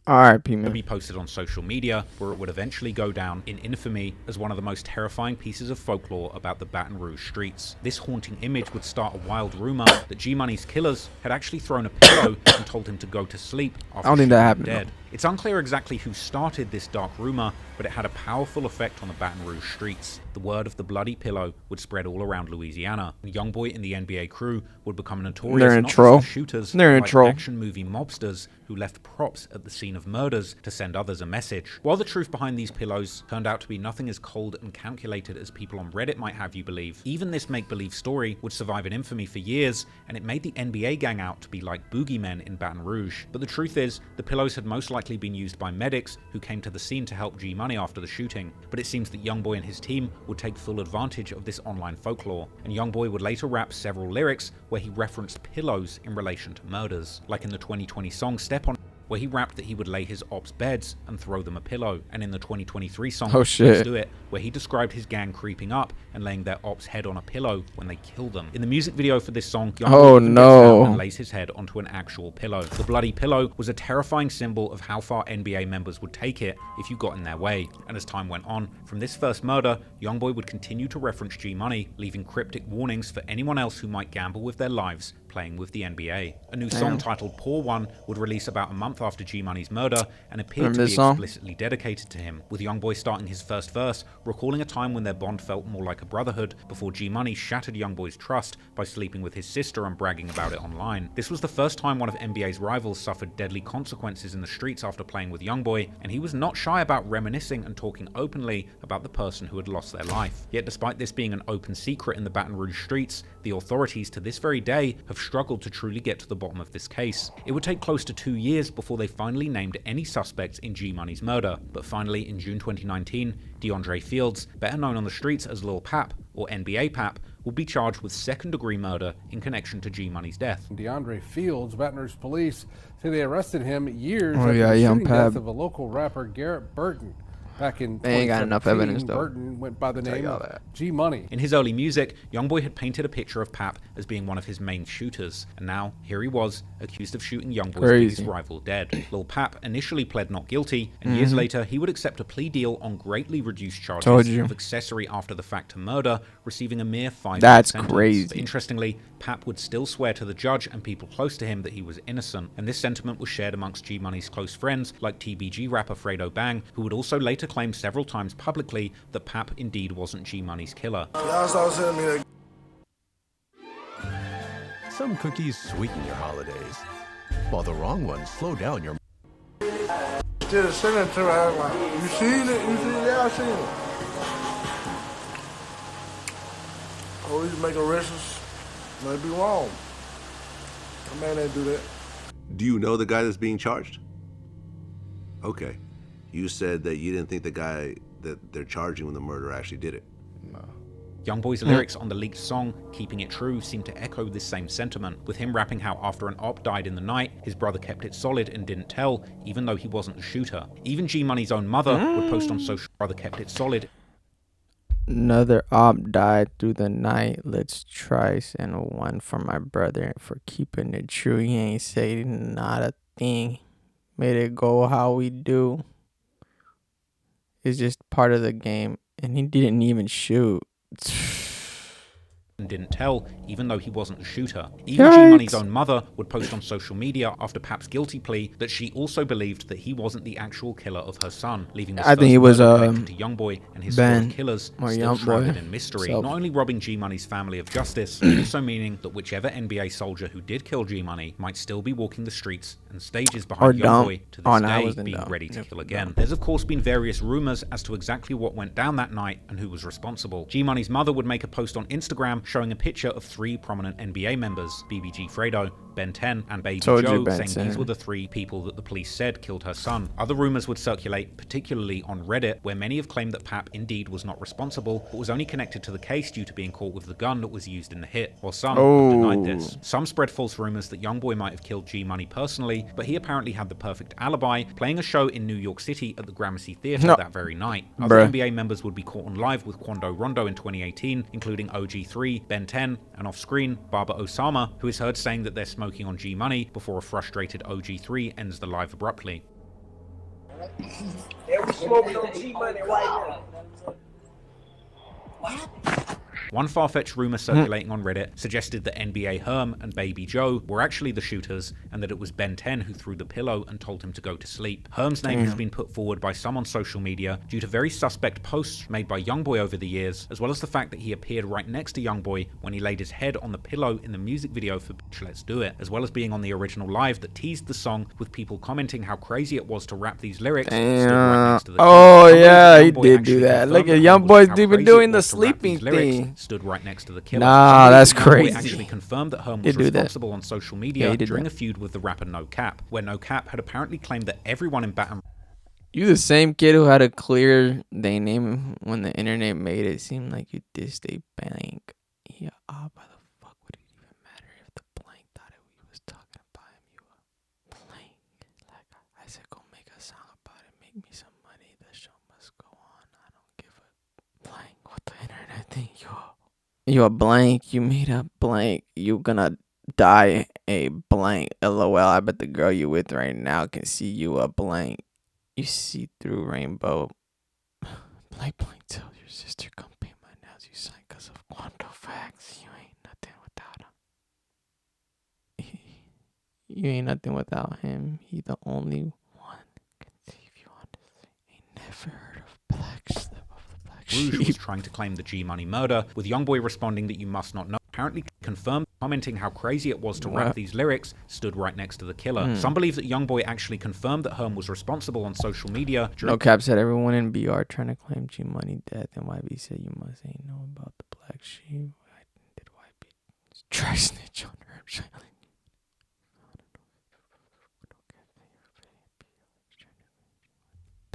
Alright, man. Be posted on social media, where it would eventually go down in infamy as one of the most terrifying pieces of folklore about the Baton Rouge streets. This haunting image would start a wild rumor that G-Money's killers had actually thrown a pillow and told him to go to sleep after I don't think that happened. dead. It's unclear exactly who started this dark rumor, but it had a powerful effect on the Baton Rouge streets. The word of the bloody pillow would spread all around Louisiana, and Youngboy and the NBA crew would become notorious not just as shooters, but like action movie mobsters who left props at the scene of murders to send others a message. While the truth behind these pillows turned out to be nothing as cold and calculated as people on Reddit might have you believe, even this make-believe story would survive in infamy for years, and it made the NBA gang out to be like boogeymen in Baton Rouge. But the truth is, the pillows had most likely been used by medics who came to the scene to help G-Money after the shooting. But it seems that Youngboy and his team would take full advantage of this online folklore, and Youngboy would later rap several lyrics where he referenced pillows in relation to murders, like in the 2020 song Step On, where he rapped that he would lay his ops' beds and throw them a pillow, and in the 2023 song Let's Do It, where he described his gang creeping up and laying their ops' head on a pillow when they kill them. In the music video for this song, Youngboy even gets down and lays his head onto an actual pillow. The bloody pillow was a terrifying symbol of how far NBA members would take it if you got in their way, and as time went on, from this first murder, Youngboy would continue to reference G-Money, leaving cryptic warnings for anyone else who might gamble with their lives playing with the NBA. A new song titled Poor One would release about a month after G-Money's murder and appeared to be explicitly dedicated to him, with Youngboy starting his first verse, recalling a time when their bond felt more like a brotherhood before G-Money shattered Youngboy's trust by sleeping with his sister and bragging about it online. This was the first time one of NBA's rivals suffered deadly consequences in the streets after playing with Youngboy, and he was not shy about reminiscing and talking openly about the person who had lost their life. Yet despite this being an open secret in the Baton Rouge streets, the authorities to this very day have struggled to truly get to the bottom of this case. It would take close to 2 years before they finally named any suspects in G-Money's murder, but finally in June 2019, DeAndre Fields, better known on the streets as Lil Pap, or NBA Pap, will be charged with second-degree murder in connection to G-Money's death. DeAndre Fields, Baton Rouge police say they arrested him years after the shooting death of a local rapper, Garrett Burton. Back in 2017, ain't got enough evidence, though. Burton went by the name of G-Money. In his early music, Youngboy had painted a picture of Pap as being one of his main shooters, and now here he was, accused of shooting Youngboy's biggest rival dead. Lil Pap initially pled not guilty, and years later he would accept a plea deal on greatly reduced charges of accessory after the fact to murder, receiving a mere 5 years That's sentence. crazy. But interestingly, Pap would still swear to the judge and people close to him that he was innocent, and this sentiment was shared amongst G-Money's close friends like TBG rapper Fredo Bang, who would also later claim several times publicly that Pap indeed wasn't G-Money's killer. Some cookies sweeten your holidays, while the wrong ones slow down your... Just send it to her like, you seen it? You seen it? Yeah, I seen it. Oh, he's making arrests. Might be wrong. A man ain't do that. Do you know the guy that's being charged? Okay. You said that you didn't think the guy that they're charging with the murder actually did it. No. Youngboy's lyrics on the leaked song, Keeping It True, seem to echo this same sentiment, with him rapping how after an op died in the night, his brother kept it solid and didn't tell, even though he wasn't the shooter. Even G-Money's own mother would post on social, brother kept it solid. Another op died through the night. Let's try send one for my brother for keeping it true. He ain't say not a thing. Made it go how we do. It's just part of the game, and he didn't even shoot. And didn't tell, even though he wasn't the shooter. Even G-Money's own mother would post on social media after Pap's guilty plea that she also believed that he wasn't the actual killer of her son, leaving this connected to Youngboy and his squad killers still shrouded in mystery. Not only robbing G-Money's family of justice, but also meaning that whichever NBA soldier who did kill G-Money might still be walking the streets and stages behind Youngboy to this day, being ready to kill again. There's of course been various rumors as to exactly what went down that night and who was responsible. G-Money's mother would make a post on Instagram showing a picture of 3 prominent NBA members, BBG Fredo, Ben 10, and Baby Joe, saying these were the 3 people that the police said killed her son. Other rumors would circulate, particularly on Reddit, where many have claimed that Pap indeed was not responsible, but was only connected to the case due to being caught with the gun that was used in the hit, while some have denied this. Some spread false rumors that Youngboy might have killed G-Money personally, but he apparently had the perfect alibi, playing a show in New York City at the Gramercy Theatre that very night. Other NBA members would be caught on live with Quando Rondo in 2018, including OG3, Ben 10, and off-screen, Baba Osama, who is heard saying that they're smoking on G-Money before a frustrated OG3 ends the live abruptly. Yeah, we smoking on G-Money right now. One far-fetched rumor circulating on Reddit suggested that NBA Herm and Baby Joe were actually the shooters, and that it was Ben 10 who threw the pillow and told him to go to sleep. Herm's name has been put forward by some on social media due to very suspect posts made by Youngboy over the years, as well as the fact that he appeared right next to Youngboy when he laid his head on the pillow in the music video for Bitch Let's Do It, as well as being on the original live that teased the song, with people commenting how crazy it was to rap these lyrics. Damn. Oh yeah, he did do that. Look at Youngboy's even doing the sleeping thing. Stood right next to the killer. Nah, that's crazy. Youngboy actually confirmed that Herm was responsible on social media during a feud with the rapper No Cap, where No Cap had apparently claimed that everyone in Baton. You the same kid who had to clear their name when the internet made it seem like you dissed a blank. Yeah, why the fuck would it even matter if the blank thought we was talking about him? You a blank. Like I said, go make a song about it. Make me some money. The show must go on. I don't give a blank what the internet think. You a blank. You made a blank. You gonna die a blank. LOL. I bet the girl you with right now can see you a blank. You see through rainbow. Blank tell your sister come pay my nails. You sign because of quantum facts. You ain't nothing without him. You ain't nothing without him. He the only one can save you honestly. Ain't never heard of Black Slip of the Black Rouge was trying to claim the G-Money murder, with Youngboy responding that you must not know. Apparently confirmed, commenting how crazy it was to rap these lyrics, stood right next to the killer. Some believe that Youngboy actually confirmed that Herm was responsible on social media. No Cap said everyone in BR trying to claim G-Money death, and YB said you must ain't know about the Black Sheep. Did YB try snitch on Herm?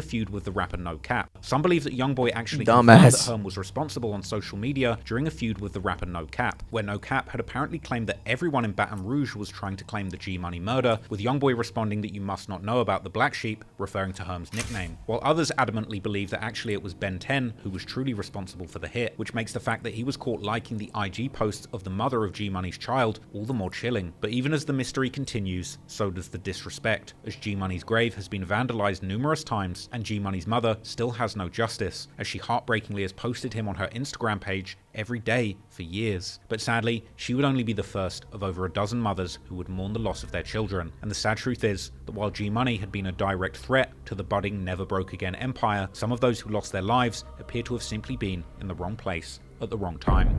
Feud with the rapper No Cap. Some believe that Youngboy actually confirmed that Herm was responsible on social media during a feud with the rapper No Cap, where No Cap had apparently claimed that everyone in Baton Rouge was trying to claim the G-Money murder, with Youngboy responding that you must not know about the Black Sheep, referring to Herm's nickname, while others adamantly believe that actually it was Ben 10 who was truly responsible for the hit, which makes the fact that he was caught liking the IG posts of the mother of G-Money's child all the more chilling. But even as the mystery continues, so does the disrespect, as G-Money's grave has been vandalized numerous times, and G-Money's mother still has no justice, as she heartbreakingly has posted him on her Instagram page every day for years. But sadly, she would only be the first of over a dozen mothers who would mourn the loss of their children. And the sad truth is that while G-Money had been a direct threat to the budding Never Broke Again empire, some of those who lost their lives appear to have simply been in the wrong place at the wrong time.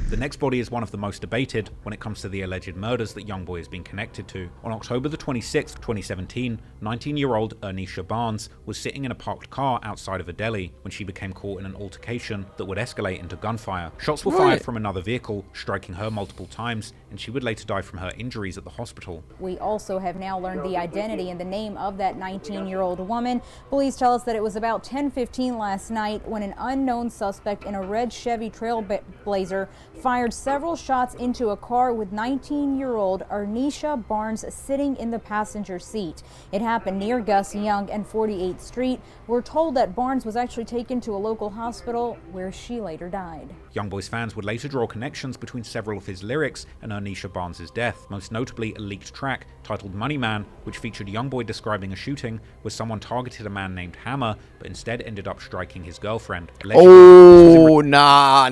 The next body is one of the most debated when it comes to the alleged murders that Youngboy has been connected to. On October the 26th, 2017, 19-year-old Ernisha Barnes was sitting in a parked car outside of a deli when she became caught in an altercation that would escalate into gunfire. Shots were fired from another vehicle, striking her multiple times, and she would later die from her injuries at the hospital. We also have now learned the identity and the name of that 19-year-old woman. Police tell us that it was about 10:15 last night when an unknown suspect in a red Chevy Trailblazer fired several shots into a car with 19-year-old Ernisha Barnes sitting in the passenger seat. It happened near Gus Young and 48th Street. We're told that Barnes was actually taken to a local hospital where she later died. Youngboy's fans would later draw connections between several of his lyrics and Ernisha Barnes' death, most notably a leaked track titled Money Man, which featured Youngboy describing a shooting where someone targeted a man named Hammer, but instead ended up striking his girlfriend. Oh, nah.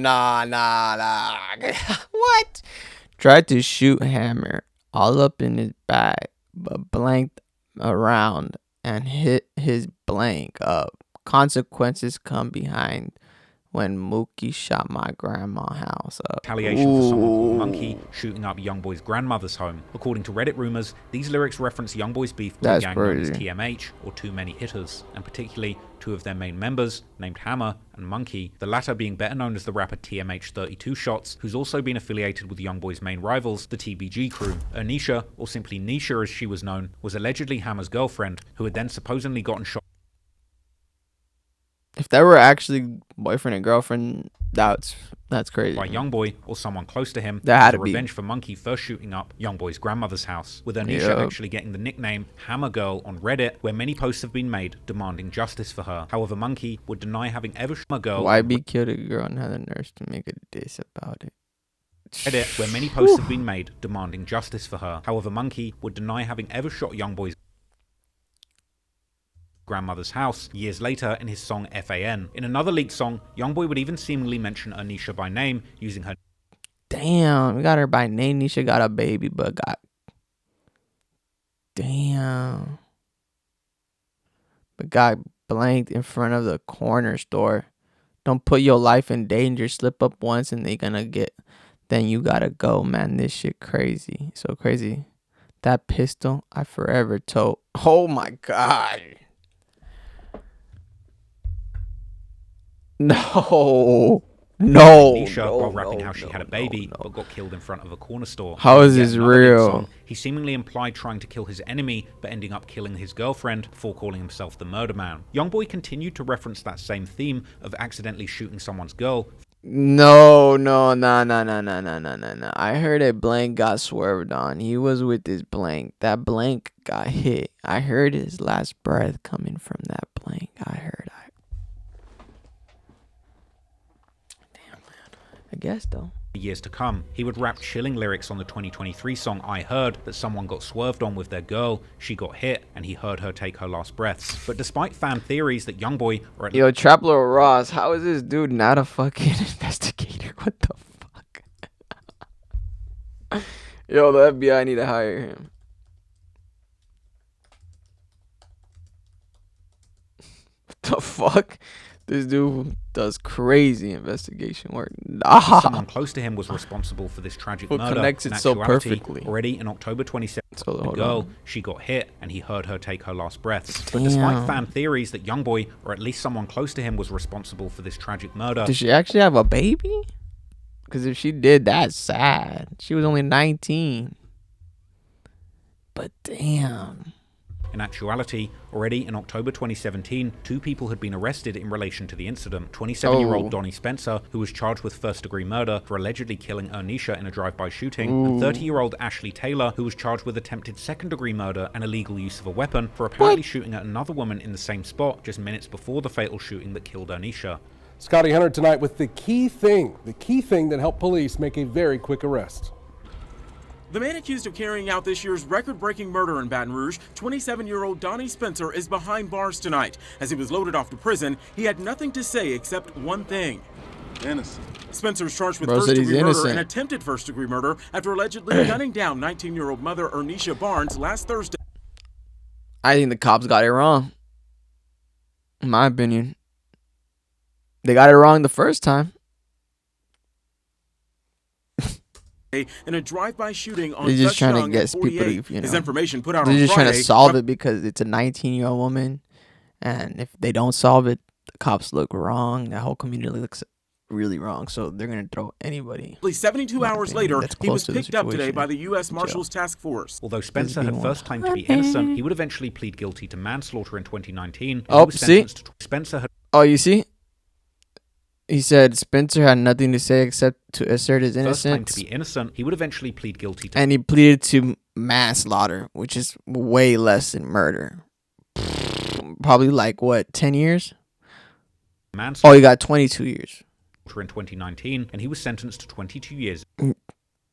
What? Tried to shoot Hammer all up in his back, but blanked around and hit his blank up. Consequences come behind when Mookie shot my grandma's house up. Retaliation for someone called Monkey shooting up Youngboy's grandmother's home. According to Reddit rumors, these lyrics reference Youngboy's beef with a gang known as TMH, or Too Many Hitters, and particularly two of their main members, named Hammer and Monkey, the latter being better known as the rapper TMH 32 Shots, who's also been affiliated with Youngboy's main rivals, the TBG crew. Ernisha, or simply Nisha as she was known, was allegedly Hammer's girlfriend, who had then supposedly gotten shot. If they were actually boyfriend and girlfriend, that's crazy. By Youngboy or someone close to him, that had to revenge for Monkey first shooting up Youngboy's grandmother's house, with Ernisha actually getting the nickname Hammer Girl on Reddit, where many posts have been made demanding justice for her. However, Monkey would deny having ever shot a girl. YB killed a girl and had the nerve to make a diss about it. Reddit, where many posts have been made demanding justice for her. However, Monkey would deny having ever shot Youngboy's grandmother's house years later in his song FAN. In another leaked song, Youngboy would even seemingly mention Anisha by name, using her. Damn, we got her by name. Nisha got a baby, but got. Damn. But got blanked in front of the corner store. Don't put your life in danger. Slip up once and they gonna get. Then you gotta go, man. This shit crazy. So crazy. That pistol, I forever told. Oh my God. No. Anisha, while rapping how she had a baby, but got killed in front of a corner store. How is this real? Song, he seemingly implied trying to kill his enemy, but ending up killing his girlfriend before calling himself the murder man. Youngboy continued to reference that same theme of accidentally shooting someone's girl. No. I heard a blank got swerved on. He was with his blank. That blank got hit. I heard his last breath coming from that blank. I guess though. Years to come, he would rap chilling lyrics on the 2023 song I Heard that someone got swerved on with their girl, she got hit, and he heard her take her last breaths. But despite fan theories that Youngboy or Yo, Trapler Ross, how is this dude not a fucking investigator? What the fuck? Yo, the FBI need to hire him. What the fuck? This dude does crazy investigation work. Someone close to him was responsible for this tragic murder. Connects it so perfectly. Already in October 27th, the girl, she got hit, and he heard her take her last breaths. But despite fan theories that Youngboy, or at least someone close to him, was responsible for this tragic murder. Did she actually have a baby? Because if she did, that's sad. She was only 19. But damn. In actuality, already in October 2017, 2 people had been arrested in relation to the incident. 27-year-old Donnie Spencer, who was charged with first-degree murder for allegedly killing Ernisha in a drive-by shooting, and 30-year-old Ashley Taylor, who was charged with attempted second-degree murder and illegal use of a weapon for apparently shooting at another woman in the same spot just minutes before the fatal shooting that killed Ernisha. Scotty Hunter tonight with the key thing that helped police make a very quick arrest. The man accused of carrying out this year's record-breaking murder in Baton Rouge, 27-year-old Donnie Spencer, is behind bars tonight. As he was loaded off to prison, he had nothing to say except one thing. Innocent. Spencer's charged with first-degree murder and attempted first-degree murder after allegedly gunning down 19-year-old mother Ernisha Barnes last Thursday. I think the cops got it wrong. In my opinion. They got it wrong the first time. In a drive-by shooting on They're just trying to get people to, you know, his information put out on Friday. They're just trying to solve it because it's a 19-year-old woman, and if they don't solve it, the cops look wrong. The whole community looks really wrong, so they're gonna throw anybody. 72 hours later, he was picked up today by the U.S. Marshals Task Force. Although Spencer had first claimed to be innocent, he would eventually plead guilty to manslaughter in 2019. Oh, see? Spencer had. Oh, you see? He said Spencer had nothing to say except to assert his innocence. First claimed to be innocent, he would eventually plead guilty to. And he pleaded to manslaughter, which is way less than murder. Probably like what, 10 years? Manslaughter. Oh, he got 22 years. In 2019, and he was sentenced to 22 years.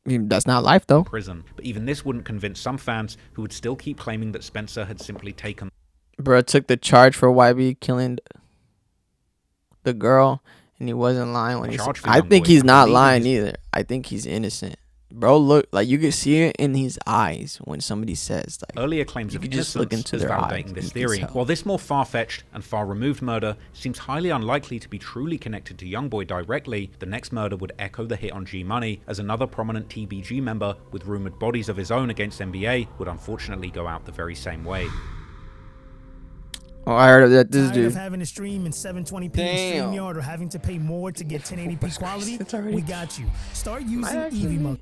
That's not life though. Prison, but even this wouldn't convince some fans who would still keep claiming that Spencer had simply taken. Bro took the charge for YB killing the girl. And he wasn't lying when he said, I think he's not lying either. I think he's innocent. Bro, look, like you can see it in his eyes when somebody says like earlier claims of innocence look into their validating eyes, this theory. While this more far-fetched and far-removed murder seems highly unlikely to be truly connected to Youngboy directly, the next murder would echo the hit on G Money, as another prominent TBG member with rumored bodies of his own against NBA would unfortunately go out the very same way. Oh, I heard of that. This dude. Of having to stream in 720p in StreamYard or having to pay more to get 1080p quality, we got you. Start using Eevee mode.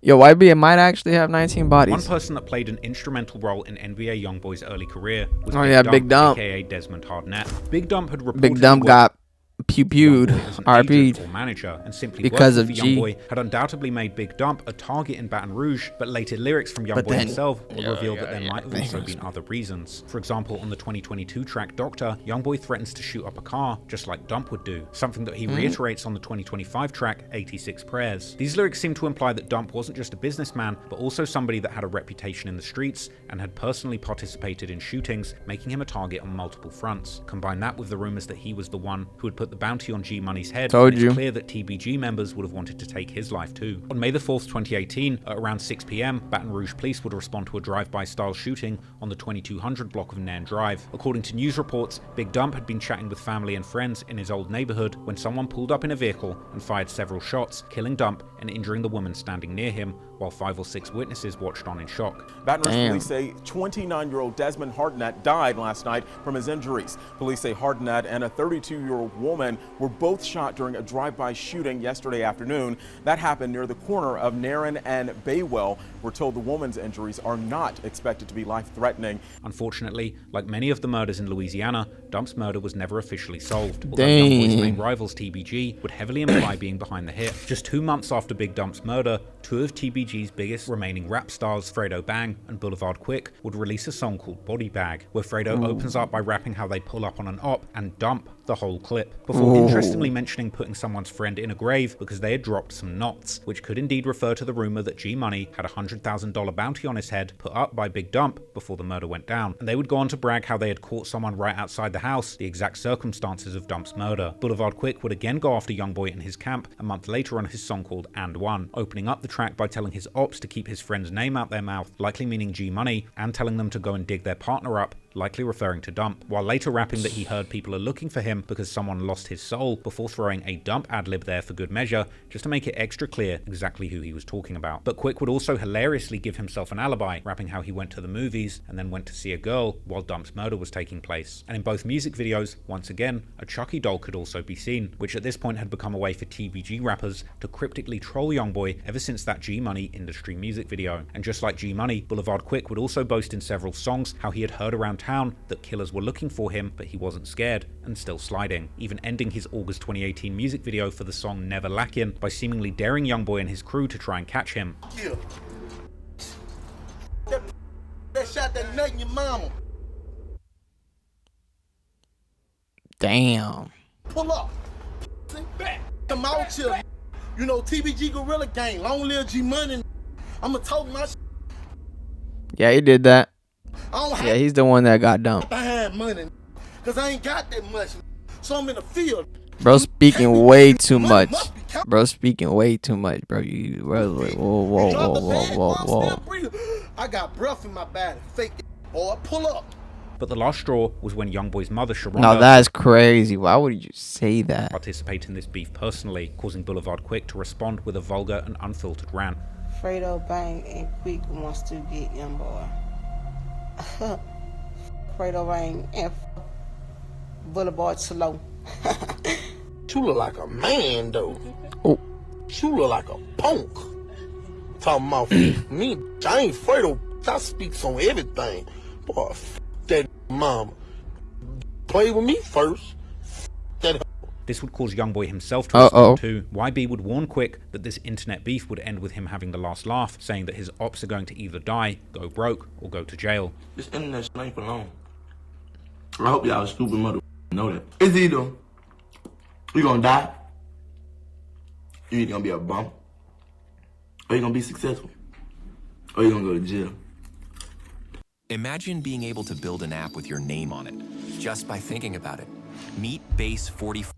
Yo, YB, it might actually have 19 bodies. One person that played an instrumental role in NBA Youngboy's early career was Big Dump, aka Desmond Hardnett. Big Dump had reportedly Big Dump got Pewed, RP'd, or manager, and simply because working of for G. Youngboy had undoubtedly made Big Dump a target in Baton Rouge, but later lyrics from Youngboy himself would reveal that there might have also been other reasons. For example, on the 2022 track Doctor, Youngboy threatens to shoot up a car, just like Dump would do, something that he reiterates on the 2025 track 86 Prayers. These lyrics seem to imply that Dump wasn't just a businessman, but also somebody that had a reputation in the streets and had personally participated in shootings, making him a target on multiple fronts. Combine that with the rumors that he was the one who had put the bounty on G Money's head, it's clear that TBG members would have wanted to take his life too. On May the 4th, 2018, at around 6 p.m, Baton Rouge police would respond to a drive-by style shooting on the 2200 block of Nairn Drive. According to news reports, Big Dump had been chatting with family and friends in his old neighborhood when someone pulled up in a vehicle and fired several shots, killing Dump and injuring the woman standing near him, while 5 or 6 witnesses watched on in shock. Baton Rouge police say 29-year-old Desmond Hartnett died last night from his injuries. Police say Hartnett and a 32-year-old woman were both shot during a drive-by shooting yesterday afternoon. That happened near the corner of Nairn and Baywell. We're told the woman's injuries are not expected to be life-threatening. Unfortunately, like many of the murders in Louisiana, Dump's murder was never officially solved. Although Youngboy's main rivals, TBG, would heavily imply being behind the hit. Just 2 months after Big Dump's murder, 2 of TBG's biggest remaining rap stars, Fredo Bang and Boulevard Quick, would release a song called Body Bag, where Fredo opens up by rapping how they pull up on an op and dump the whole clip, before interestingly mentioning putting someone's friend in a grave because they had dropped some knots, which could indeed refer to the rumor that G Money had a $100,000 bounty on his head put up by Big Dump before the murder went down. And they would go on to brag how they had caught someone right outside the house, the exact circumstances of Dump's murder. Boulevard Quick would again go after Youngboy in his camp a month later on his song called And One, opening up the track by telling his ops to keep his friend's name out their mouth, likely meaning G Money, and telling them to go and dig their partner up, likely referring to Dump, while later rapping that he heard people are looking for him because someone lost his soul, before throwing a Dump ad-lib there for good measure, just to make it extra clear exactly who he was talking about. But Quick would also hilariously give himself an alibi, rapping how he went to the movies and then went to see a girl while Dump's murder was taking place. And in both music videos, once again, a Chucky doll could also be seen, which at this point had become a way for TBG rappers to cryptically troll Youngboy ever since that G Money industry music video. And just like G Money, Boulevard Quick would also boast in several songs how he had heard around town that killers were looking for him, but he wasn't scared and still sliding, even ending his August 2018 music video for the song Never Lackin' by seemingly daring Youngboy and his crew to try and catch him. That shot that nut in your mama. Damn. Pull up. Sit back. Come out here. You know, TBG Gorilla Gang. Long live G Money. I'ma talk my shit. Yeah, he did that. Yeah, he's the one that got dumped. I had money, cause I ain't got that much, so I'm in the field. Bro, speaking way too much. Bro, speaking way too much, bro. You, bro, like, whoa. I got breath in my body. Fake it, boy. Pull up. But the last straw was when Youngboy's mother, Sharonda, no, that's crazy. Why would you say that? Participate in this beef personally, causing Boulevard Quick to respond with a vulgar and unfiltered rant. Fredo Bang and Quick wants to get Youngboy. Fredo Bang and Boulevard Slow. You look like a man, though. Oh. You look like a punk. Talking about me, I ain't Fredo. I speaks on everything. Boy, that mama. Play with me first. This would cause Youngboy himself to respond too. YB would warn Quick that this internet beef would end with him having the last laugh, saying that his ops are going to either die, go broke, or go to jail. This internet shit ain't for long. I hope y'all stupid mother know that. It's either you gonna die, you either gonna be a bum, or you gonna be successful, or you gonna go to jail. Imagine being able to build an app with your name on it, just by thinking about it. Meet Base 44.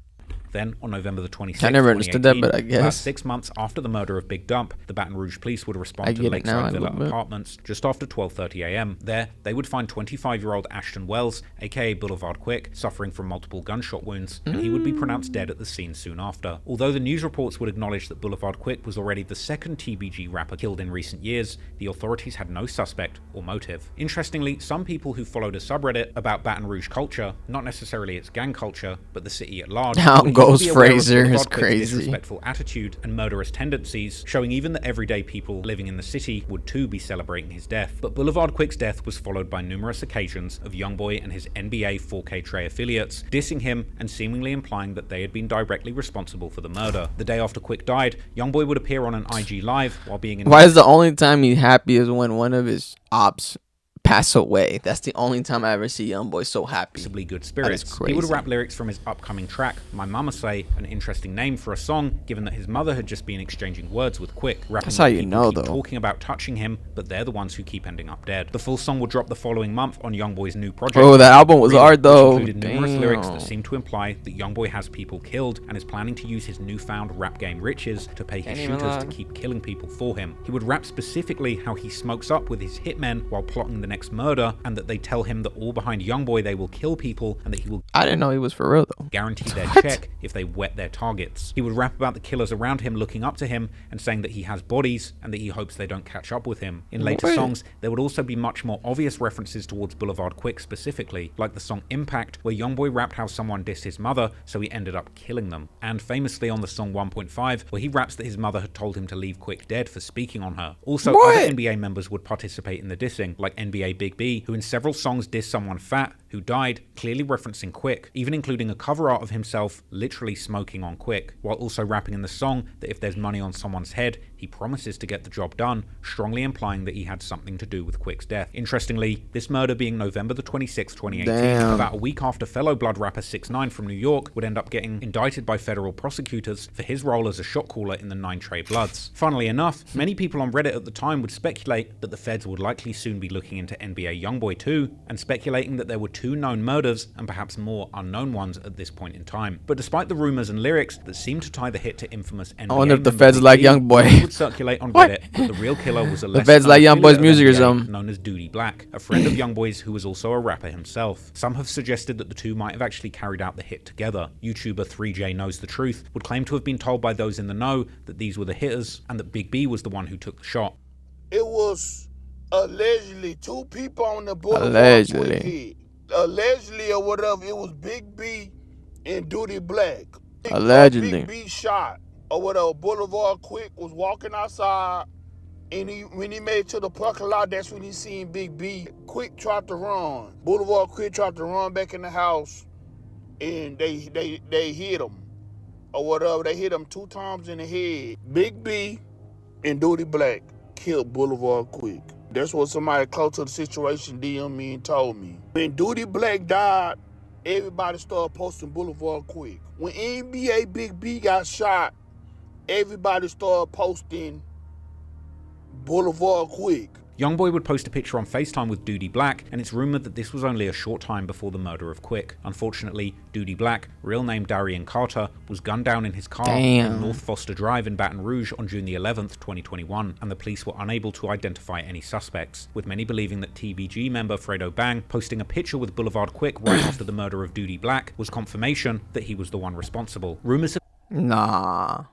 Then, on November the 26th, I never understood that, but I guess. About 6 months after the murder of Big Dump, the Baton Rouge police would respond to Lakeside Villa Apartments just after 12:30 a.m. There, they would find 25-year-old Ashton Wells, aka Boulevard Quick, suffering from multiple gunshot wounds, and he would be pronounced dead at the scene soon after. Although the news reports would acknowledge that Boulevard Quick was already the second TBG rapper killed in recent years, the authorities had no suspect or motive. Interestingly, some people who followed a subreddit about Baton Rouge culture, not necessarily its gang culture, but the city at large, would Ghost Fraser is Boulevard Quick's crazy. disrespectful attitude and murderous tendencies, showing even that everyday people living in the city would too be celebrating his death. But Boulevard Quick's death was followed by numerous occasions of Youngboy and his NBA 4K Trey affiliates dissing him and seemingly implying that they had been directly responsible for the murder. The day after Quick died, Youngboy would appear on an IG Live while being in... Why is the only time he's happy is when one of his ops pass away? That's the only time I ever see Youngboy so happy. Good spirits. He would rap lyrics from his upcoming track, My Mama Say, an interesting name for a song, given that his mother had just been exchanging words with Quick. That's how you know, though. Talking about touching him, but they're the ones who keep ending up dead. The full song would drop the following month on Youngboy's new project. Oh, that album was hard, though. Which included numerous lyrics that seem to imply that Youngboy has people killed and is planning to use his newfound rap game riches to pay his shooters to keep killing people for him. He would rap specifically how he smokes up with his hitmen while plotting the next murder, and that they tell him that all behind Youngboy they will kill people and that he will... I didn't know he was for real, though. ...guarantee their check if they wet their targets. He would rap about the killers around him looking up to him and saying that he has bodies and that he hopes they don't catch up with him. In later songs, there would also be much more obvious references towards Boulevard Quick specifically, like the song Impact, where Youngboy rapped how someone dissed his mother, so he ended up killing them. And famously on the song 1.5, where he raps that his mother had told him to leave Quick dead for speaking on her. Also, other NBA members would participate in the dissing, like NBA Big B, who in several songs dissed someone fat who died, clearly referencing Quick, even including a cover art of himself literally smoking on Quick, while also rapping in the song that if there's money on someone's head, he promises to get the job done, strongly implying that he had something to do with Quick's death. Interestingly, this murder being November the 26th, 2018, about a week after fellow blood rapper 6ix9ine from New York would end up getting indicted by federal prosecutors for his role as a shot caller in the 9 Trey Bloods. Funnily enough, many people on Reddit at the time would speculate that the feds would likely soon be looking into NBA Youngboy too, and speculating that there were 2 known murders and perhaps more unknown ones at this point in time. But despite the rumors and lyrics that seem to tie the hit to infamous NBA, I wonder if the feds like Youngboy. Would circulate on Reddit that the real killer was a the feds like Youngboy's music or something, known as Duty Black, a friend of Youngboy's who was also a rapper himself. Some have suggested that the two might have actually carried out the hit together. YouTuber 3J Knows the Truth would claim to have been told by those in the know that these were the hitters and that Big B was the one who took the shot. It was allegedly 2 people on the boulevard. Allegedly or whatever, it was Big B and Duty Black. Allegedly. Big B shot or whatever. Boulevard Quick was walking outside, and when he made it to the parking lot, that's when he seen Big B. Quick tried to run. Boulevard Quick tried to run back in the house, and they hit him or whatever. They hit him 2 times in the head. Big B and Duty Black killed Boulevard Quick. That's what somebody close to the situation DM'd me and told me. When Duty Black died, everybody started posting Boulevard Quick. When NBA Big B got shot, everybody started posting Boulevard Quick. Youngboy would post a picture on FaceTime with Duty Black, and it's rumored that this was only a short time before the murder of Quick. Unfortunately, Duty Black, real name Darian Carter, was gunned down in his car on North Foster Drive in Baton Rouge on June the 11th, 2021, and the police were unable to identify any suspects, with many believing that TBG member Fredo Bang posting a picture with Boulevard Quick right after the murder of Duty Black was confirmation that he was the one responsible. Rumors of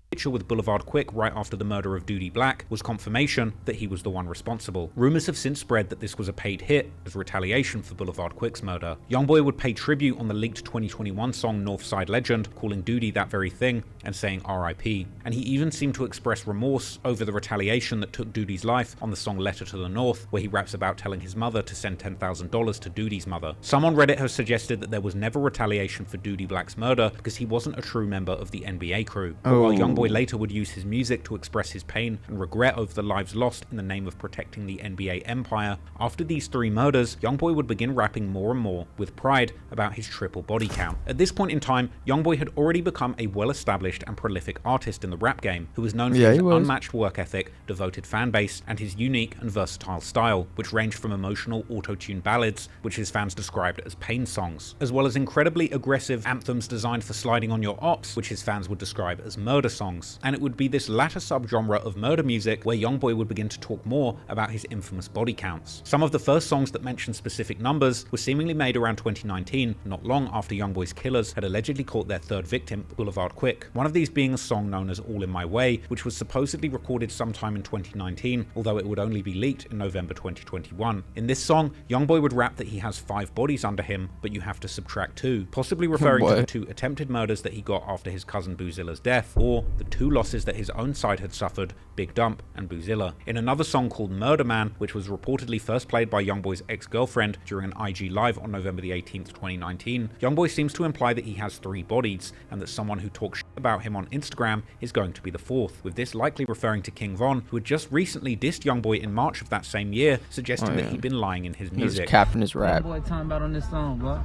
picture with Boulevard Quick right after the murder of Duty Black was confirmation that he was the one responsible. Rumors have since spread that this was a paid hit as retaliation for Boulevard Quick's murder. Youngboy would pay tribute on the leaked 2021 song Northside Legend, calling Duty that very thing and saying RIP. And he even seemed to express remorse over the retaliation that took Duty's life on the song Letter to the North, where he raps about telling his mother to send $10,000 to Duty's mother. Some on Reddit have suggested that there was never retaliation for Duty Black's murder because he wasn't a true member of the NBA crew. But while Youngboy later would use his music to express his pain and regret over the lives lost in the name of protecting the NBA empire, after these 3 murders, Youngboy would begin rapping more and more with pride about his triple body count. At this point in time, Youngboy had already become a well-established and prolific artist in the rap game, who was known for his unmatched work ethic, devoted fan base, and his unique and versatile style, which ranged from emotional auto-tune ballads, which his fans described as pain songs, as well as incredibly aggressive anthems designed for sliding on your ops, which his fans would describe as murder songs. songs. And it would be this latter subgenre of murder music where Youngboy would begin to talk more about his infamous body counts. Some of the first songs that mentioned specific numbers were seemingly made around 2019, not long after Youngboy's killers had allegedly caught their third victim, Boulevard Quick. One of these being a song known as All in My Way, which was supposedly recorded sometime in 2019, although it would only be leaked in November 2021. In this song, Youngboy would rap that he has 5 bodies under him, but you have to subtract 2, possibly referring to the 2 attempted murders that he got after his cousin Boozilla's death, or the 2 losses that his own side had suffered, Big Dump and Boozilla. In another song called Murder Man, which was reportedly first played by Youngboy's ex-girlfriend during an IG Live on November the 18th, 2019, Youngboy seems to imply that he has 3 bodies, and that someone who talks shit about him on Instagram is going to be the 4th, with this likely referring to King Von, who had just recently dissed Youngboy in March of that same year, suggesting that he'd been lying in his music. He was capping his rap. Boy talking about on this song, bro.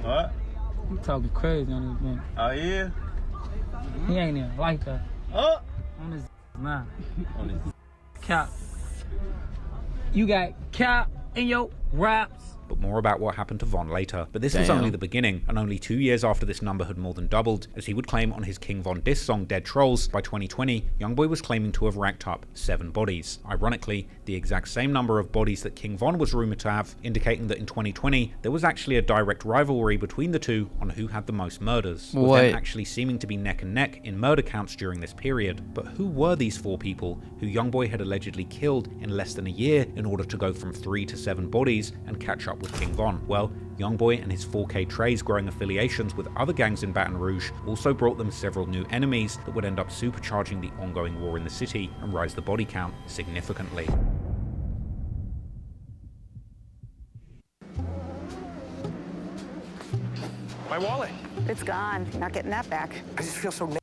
What? He talking crazy on this man. Oh yeah? He ain't even like that. Oh! On his nah. On his cap. You got cap in your raps. But more about what happened to Von later. But this was only the beginning, and only 2 years after this number had more than doubled, as he would claim on his King Von diss song Dead Trolls, by 2020, Youngboy was claiming to have racked up 7 bodies. Ironically, the exact same number of bodies that King Von was rumoured to have, indicating that in 2020, there was actually a direct rivalry between the two on who had the most murders, with them actually seeming to be neck and neck in murder counts during this period. But who were these 4 people who Youngboy had allegedly killed in less than a year in order to go from 3 to 7 bodies and catch up with King Von? Well, Youngboy and his 4K Trey's growing affiliations with other gangs in Baton Rouge also brought them several new enemies that would end up supercharging the ongoing war in the city and rise the body count significantly. My wallet. It's gone. Not getting that back. I just feel so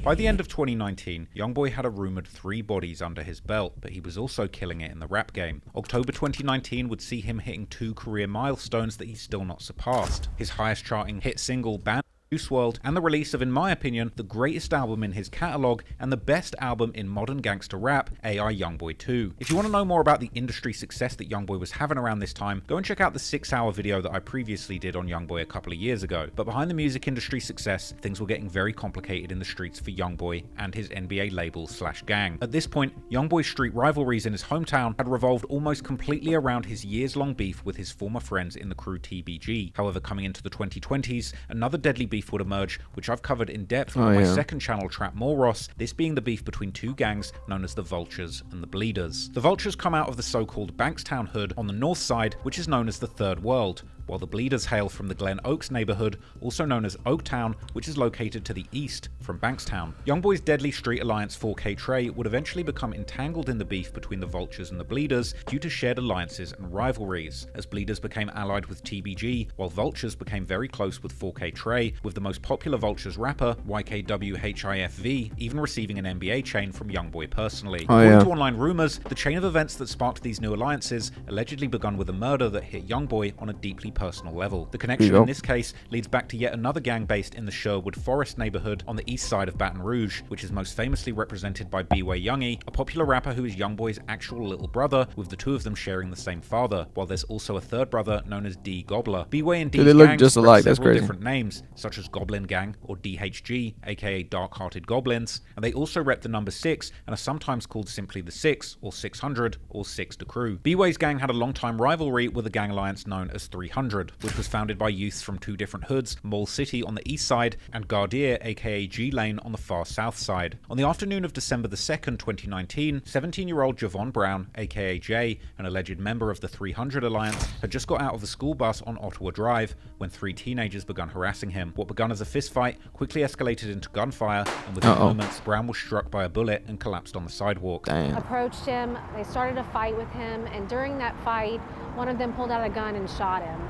By the end of 2019, Youngboy had a rumoured 3 bodies under his belt, but he was also killing it in the rap game. October 2019 would see him hitting 2 career milestones that he's still not surpassed. His highest charting hit single, Band Juice WRLD, and the release of, in my opinion, the greatest album in his catalogue and the best album in modern gangster rap, AI Youngboy 2. If you want to know more about the industry success that Youngboy was having around this time, go and check out the 6-hour video that I previously did on Youngboy a couple of years ago. But behind the music industry success, things were getting very complicated in the streets for Youngboy and his NBA label / gang. At this point, Youngboy's street rivalries in his hometown had revolved almost completely around his years-long beef with his former friends in the crew TBG. However, coming into the 2020s, another deadly beef would emerge, which I've covered in depth on my second channel, Trap More Ross, this being the beef between 2 gangs known as the Vultures and the Bleeders. The Vultures come out of the so-called Bankstown hood on the north side, which is known as the Third World, while the Bleeders hail from the Glen Oaks neighborhood, also known as Oaktown, which is located to the east from Bankstown. Youngboy's deadly street alliance 4K Trey would eventually become entangled in the beef between the Vultures and the Bleeders due to shared alliances and rivalries, as Bleeders became allied with TBG, while Vultures became very close with 4K Trey, with the most popular Vultures rapper, YKWHIFV, even receiving an NBA chain from Youngboy personally. According to online rumors, the chain of events that sparked these new alliances allegedly begun with a murder that hit Youngboy on a deeply personal level. The connection in this case leads back to yet another gang based in the Sherwood Forest neighborhood on the east side of Baton Rouge, which is most famously represented by B-Way Youngie, a popular rapper who is Youngboy's actual little brother, with the 2 of them sharing the same father, while there's also a third brother known as D Gobbler. B-Way and D's they look gangs just alike. That's several crazy. different names, such as Goblin Gang or DHG, aka Dark Hearted Goblins, and they also rep the number 6 and are sometimes called simply the 6 or 600 or 6 to Crew. B-Way's gang had a long-time rivalry with a gang alliance known as 300, which was founded by youths from 2 different hoods, Mall City on the east side and Gardier aka G-Lane on the far south side. On the afternoon of December the 2nd, 2019, 17-year-old Javon Brown aka Jay, an alleged member of the 300 Alliance, had just got out of the school bus on Ottawa Drive when 3 teenagers began harassing him. What begun as a fistfight quickly escalated into gunfire, and within moments, Brown was struck by a bullet and collapsed on the sidewalk. Approached him, they started a fight with him, and during that fight, one of them pulled out a gun and shot him.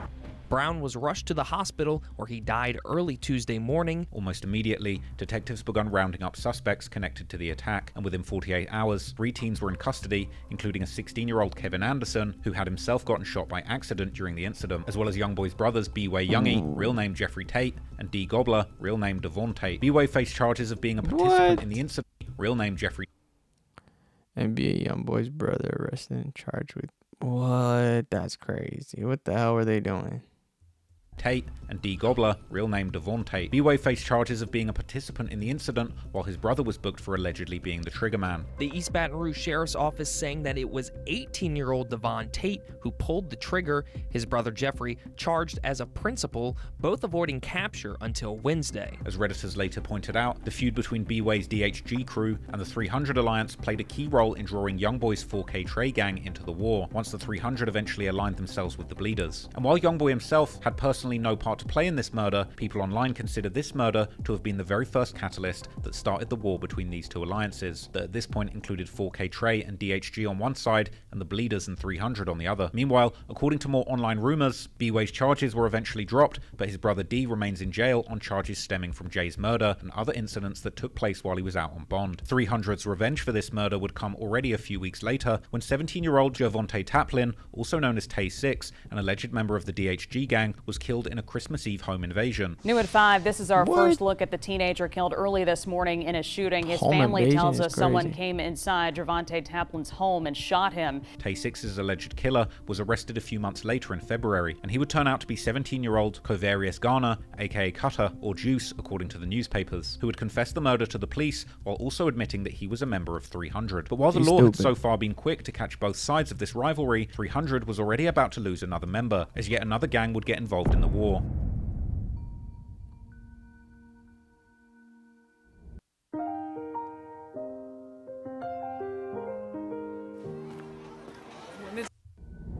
Brown was rushed to the hospital where he died early Tuesday morning. Almost immediately, detectives began rounding up suspects connected to the attack, and within 48 hours, 3 teens were in custody, including a 16-year-old Kevin Anderson, who had himself gotten shot by accident during the incident, as well as Youngboy's brothers B-Way Youngie, real name Jeffrey Tate, and D Gobbler, real name Devon Tate. B-Way faced charges of being a participant in the incident, real name Jeffrey. NBA Youngboy's brother arrested and charged with what? That's crazy. What the hell were they doing? Tate, and D. Gobbler, real name Devon Tate. B-Way faced charges of being a participant in the incident, while his brother was booked for allegedly being the triggerman. The East Baton Rouge Sheriff's Office saying that it was 18-year-old Devon Tate who pulled the trigger, his brother Jeffrey charged as a principal, both avoiding capture until Wednesday. As Redditors later pointed out, the feud between B-Way's DHG crew and the 300 Alliance played a key role in drawing Youngboy's 4K Trey gang into the war, once the 300 eventually aligned themselves with the Bleeders. And while Youngboy himself had personally no part to play in this murder, people online consider this murder to have been the very first catalyst that started the war between these two alliances, that at this point included 4K Trey and DHG on one side and the Bleeders and 300 on the other. Meanwhile, according to more online rumors, B-Way's charges were eventually dropped, but his brother D remains in jail on charges stemming from Jay's murder and other incidents that took place while he was out on bond. 300's revenge for this murder would come already a few weeks later when 17-year-old Gervonta Taplin, also known as Tay 6, an alleged member of the DHG gang, was killed in a Christmas Eve home invasion. New at 5, this is our first look at the teenager killed early this morning in a shooting. His family tells us someone came inside Gervonta Taplin's home and shot him. Tay 6's alleged killer was arrested a few months later in February, and he would turn out to be 17-year-old Covarius Garner, aka Cutter or Juice, according to the newspapers, who had confessed the murder to the police while also admitting that he was a member of 300. But while the law had so far been quick to catch both sides of this rivalry, 300 was already about to lose another member, as yet another gang would get involved in the war.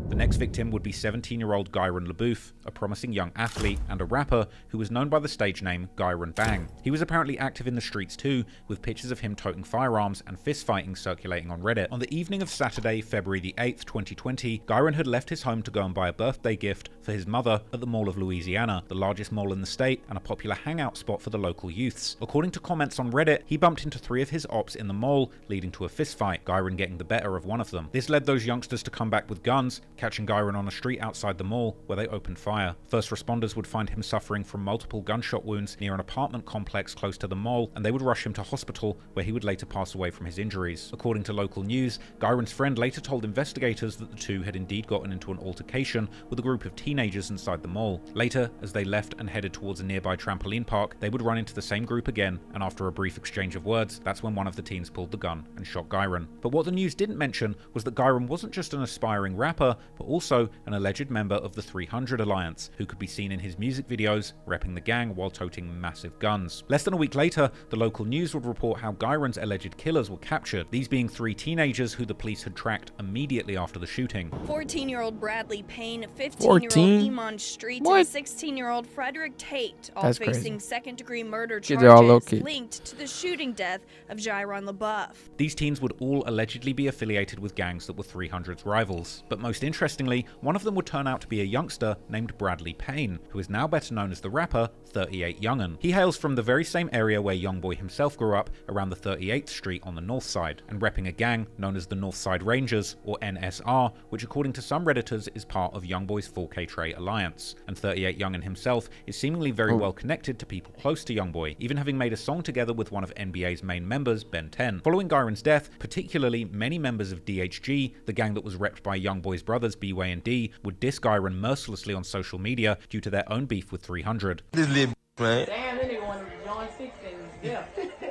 The next victim would be 17-year-old Gyron LaBouffe, a promising young athlete and a rapper who was known by the stage name Gyron Bang. He was apparently active in the streets too, with pictures of him toting firearms and fistfighting circulating on Reddit. On the evening of Saturday, February the 8th, 2020, Gyron had left his home to go and buy a birthday gift for his mother at the Mall of Louisiana, the largest mall in the state and a popular hangout spot for the local youths. According to comments on Reddit, he bumped into 3 of his ops in the mall, leading to a fistfight, Gyron getting the better of one of them. This led those youngsters to come back with guns, catching Gyron on a street outside the mall, where they opened fire. First responders would find him suffering from multiple gunshot wounds near an apartment complex close to the mall, and they would rush him to hospital, where he would later pass away from his injuries. According to local news, Gyron's friend later told investigators that the two had indeed gotten into an altercation with a group of teenagers inside the mall. Later, as they left and headed towards a nearby trampoline park, they would run into the same group again, and after a brief exchange of words, that's when one of the teens pulled the gun and shot Gyron. But what the news didn't mention was that Gyron wasn't just an aspiring rapper, but also an alleged member of the 300 Alliance, who could be seen in his music videos, repping the gang while toting massive guns. Less than a week later, the local news would report how Gyron's alleged killers were captured, these being 3 teenagers who the police had tracked immediately after the shooting. 14-year-old Bradley Payne, 15-year-old Iman Street, and 16-year-old Frederick Tate, all facing second-degree murder charges linked to the shooting death of Gyron LaBouffe. These teens would all allegedly be affiliated with gangs that were 300's rivals, but most interestingly, one of them would turn out to be a youngster named Bradley Payne, who is now better known as the rapper 38 Young'un. He hails from the very same area where Youngboy himself grew up, around the 38th Street on the north side, and repping a gang known as the Northside Rangers, or NSR, which according to some Redditors is part of Youngboy's 4K Trey Alliance. And 38 Young'un himself is seemingly very well connected to people close to Youngboy, even having made a song together with one of NBA's main members, Ben 10. Following Gyron's death, particularly many members of DHG, the gang that was repped by Youngboy's brothers B-Way and D, would diss Gyron mercilessly on social media due to their own beef with 300. This little man. Damn, they want to join 6 and yeah.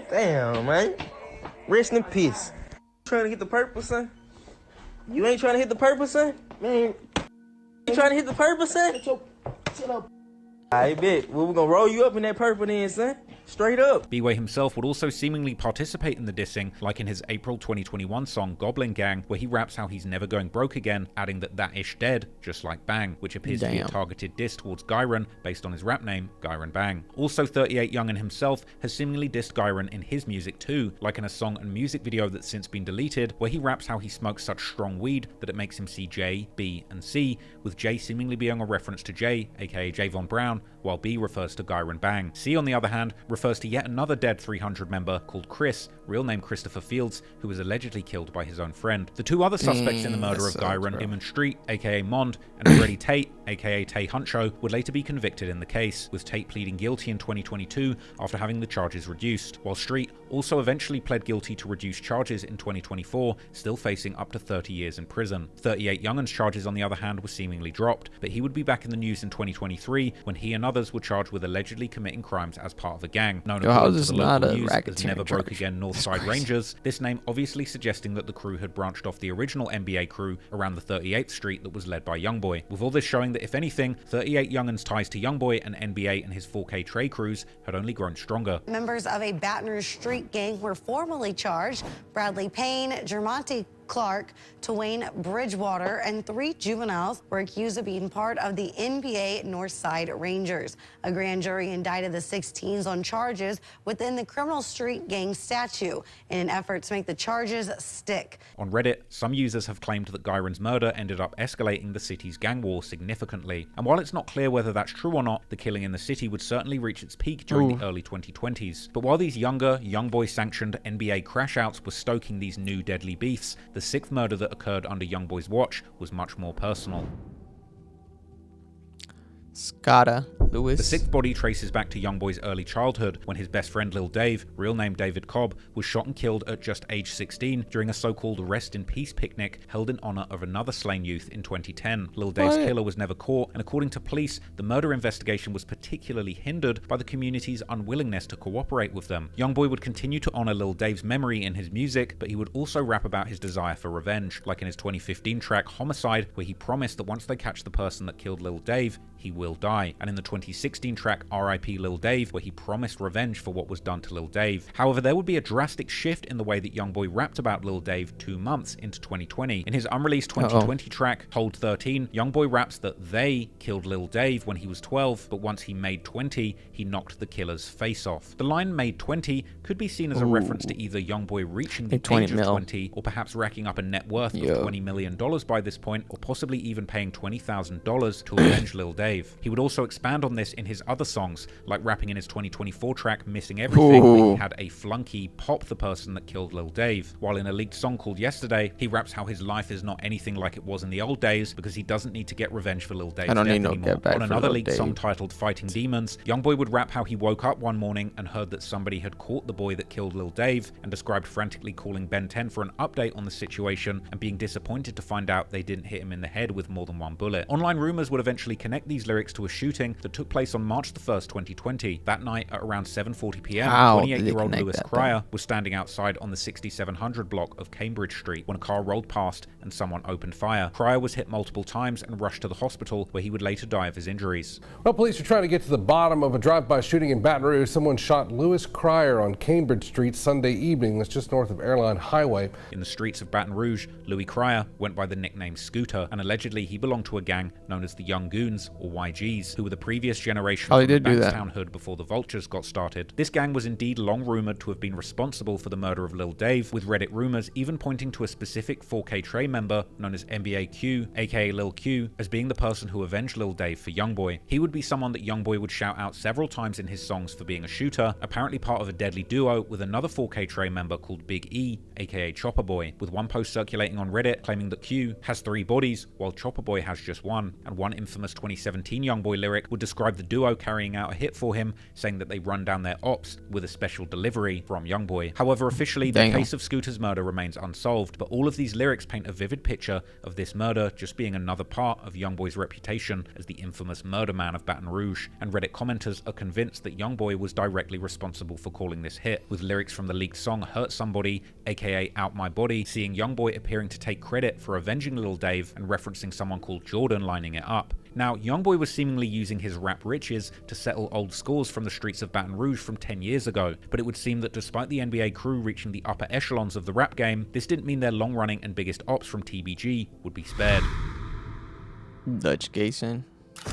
Damn, man. Rest in peace. Trying to hit the purple, son? You ain't trying to hit the purple, son? Man. You trying to hit the purple, son? Chill up. I bet. Well, we're gonna roll you up in that purple then, son. Straight up. B-Way himself would also seemingly participate in the dissing, like in his April 2021 song Goblin Gang, where he raps how he's never going broke again, adding that ish dead, just like Bang, which appears to be a targeted diss towards Gyron based on his rap name, Gyron Bang. Also, 38 Young'un himself has seemingly dissed Gyron in his music too, like in a song and music video that's since been deleted, where he raps how he smokes such strong weed that it makes him see J, B, and C, with J seemingly being a reference to J, aka Javon Brown, while B refers to Gyron Bang. C, on the other hand, refers to yet another dead 300 member called Chris, real name Christopher Fields, who was allegedly killed by his own friend. The two other suspects in the murder of Gyron Iman Street, aka Mond, and Freddie Tate, aka Tay Huncho, would later be convicted in the case, with Tate pleading guilty in 2022 after having the charges reduced, while Street also eventually pled guilty to reduced charges in 2024, still facing up to 30 years in prison. 38 Youngun's charges, on the other hand, were seemingly dropped, but he would be back in the news in 2023 when he and others were charged with allegedly committing crimes as part of a gang, known according to the local news as Never Broke Again Northside Rangers, this name obviously suggesting that the crew had branched off the original NBA crew around the 38th Street that was led by Youngboy, with all this showing that if anything, 38 Youngun's ties to Youngboy and NBA and his 4K Trey crews had only grown stronger. Members of a Baton Rouge street gang were formally charged. Bradley Payne, Jermonte Clark, Twain Bridgewater, and 3 juveniles were accused of being part of the NBA Northside Rangers. A grand jury indicted the 16s on charges within the criminal street gang statute in an effort to make the charges stick. On Reddit, some users have claimed that Gyron's murder ended up escalating the city's gang war significantly. And while it's not clear whether that's true or not, the killing in the city would certainly reach its peak during the early 2020s. But while these younger, Youngboy-sanctioned NBA crash-outs were stoking these new deadly beefs, the 6th murder that occurred under Youngboy's watch was much more personal. Scotta Lewis. The 6th body traces back to Youngboy's early childhood when his best friend Lil Dave, real name David Cobb, was shot and killed at just age 16 during a so-called Rest in Peace picnic held in honor of another slain youth in 2010. Lil Dave's killer was never caught, and according to police, the murder investigation was particularly hindered by the community's unwillingness to cooperate with them. Youngboy would continue to honor Lil Dave's memory in his music, but he would also rap about his desire for revenge, like in his 2015 track Homicide, where he promised that once they catch the person that killed Lil Dave, he will die, and in the 2016 track R.I.P. Lil Dave, where he promised revenge for what was done to Lil Dave. However, there would be a drastic shift in the way that Youngboy rapped about Lil Dave 2 months into 2020. In his unreleased 2020 track, Hold 13, Youngboy raps that they killed Lil Dave when he was 12, but once he made 20, he knocked the killer's face off. The line made 20 could be seen as a reference to either Youngboy reaching the age of 20, or perhaps racking up a net worth of $20 million by this point, or possibly even paying $20,000 to avenge Lil Dave. He would also expand on this in his other songs, like rapping in his 2024 track Missing Everything, where he had a flunky pop the person that killed Lil Dave, while in a leaked song called Yesterday, he raps how his life is not anything like it was in the old days because he doesn't need to get revenge for Lil Dave's death anymore. On another leaked song titled Fighting Demons, Youngboy would rap how he woke up one morning and heard that somebody had caught the boy that killed Lil Dave, and described frantically calling Ben 10 for an update on the situation and being disappointed to find out they didn't hit him in the head with more than one bullet. Online rumors would eventually connect these lyrics to a shooting that took place on March the 1st, 2020. That night at around 7:40 p.m., 28-year-old Lewis Cryer was standing outside on the 6700 block of Cambridge Street when a car rolled past and someone opened fire. Cryer was hit multiple times and rushed to the hospital, where he would later die of his injuries. Well, police are trying to get to the bottom of a drive-by shooting in Baton Rouge. Someone shot Lewis Cryer on Cambridge Street Sunday evening. That's just north of Airline Highway. In the streets of Baton Rouge, Louis Cryer went by the nickname Scooter, and allegedly he belonged to a gang known as the Young Goons, or YGs, who were the previous generation from the Bankstown hood before the Vultures got started. This gang was indeed long rumored to have been responsible for the murder of Lil Dave, with Reddit rumors even pointing to a specific 4K Trey member known as NBA Q, aka Lil Q, as being the person who avenged Lil Dave for Youngboy. He would be someone that Youngboy would shout out several times in his songs for being a shooter, apparently part of a deadly duo with another 4K Trey member called Big E, aka Chopper Boy, with one post circulating on Reddit claiming that Q has 3 bodies while Chopper Boy has just one, and one infamous 2017 Youngboy lyric would describe the duo carrying out a hit for him, saying that they run down their ops with a special delivery from Youngboy. However, officially, the case of Scooter's murder remains unsolved, but all of these lyrics paint a vivid picture of this murder just being another part of Youngboy's reputation as the infamous murder man of Baton Rouge, and Reddit commenters are convinced that Youngboy was directly responsible for calling this hit, with lyrics from the leaked song Hurt Somebody, aka Out My Body, seeing Youngboy appearing to take credit for avenging Lil Dave and referencing someone called Jordan lining it up. Now, Youngboy was seemingly using his rap riches to settle old scores from the streets of Baton Rouge from 10 years ago, but it would seem that despite the NBA crew reaching the upper echelons of the rap game, this didn't mean their long-running and biggest ops from TBG would be spared. Dutch Gason.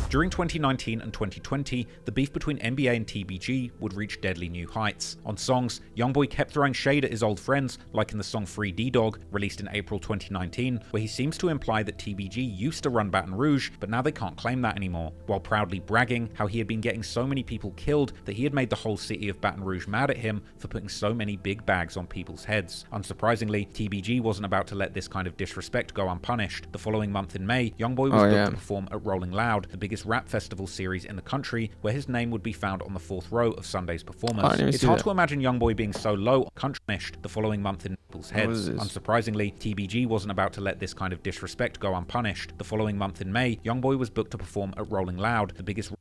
During 2019 and 2020, the beef between NBA and TBG would reach deadly new heights. On songs, Youngboy kept throwing shade at his old friends, like in the song Free D-Dog, released in April 2019, where he seems to imply that TBG used to run Baton Rouge, but now they can't claim that anymore, while proudly bragging how he had been getting so many people killed that he had made the whole city of Baton Rouge mad at him for putting so many big bags on people's heads. Unsurprisingly, TBG wasn't about to let this kind of disrespect go unpunished. The following month in May, Youngboy was booked to perform at Rolling Loud, the biggest rap festival series in the country, where his name would be found on the 4th row of Sunday's performers. It's hard to imagine Youngboy being so low country-mished the following month in people's heads. Unsurprisingly, TBG wasn't about to let this kind of disrespect go unpunished. The following month in May, Youngboy was booked to perform at Rolling Loud, the biggest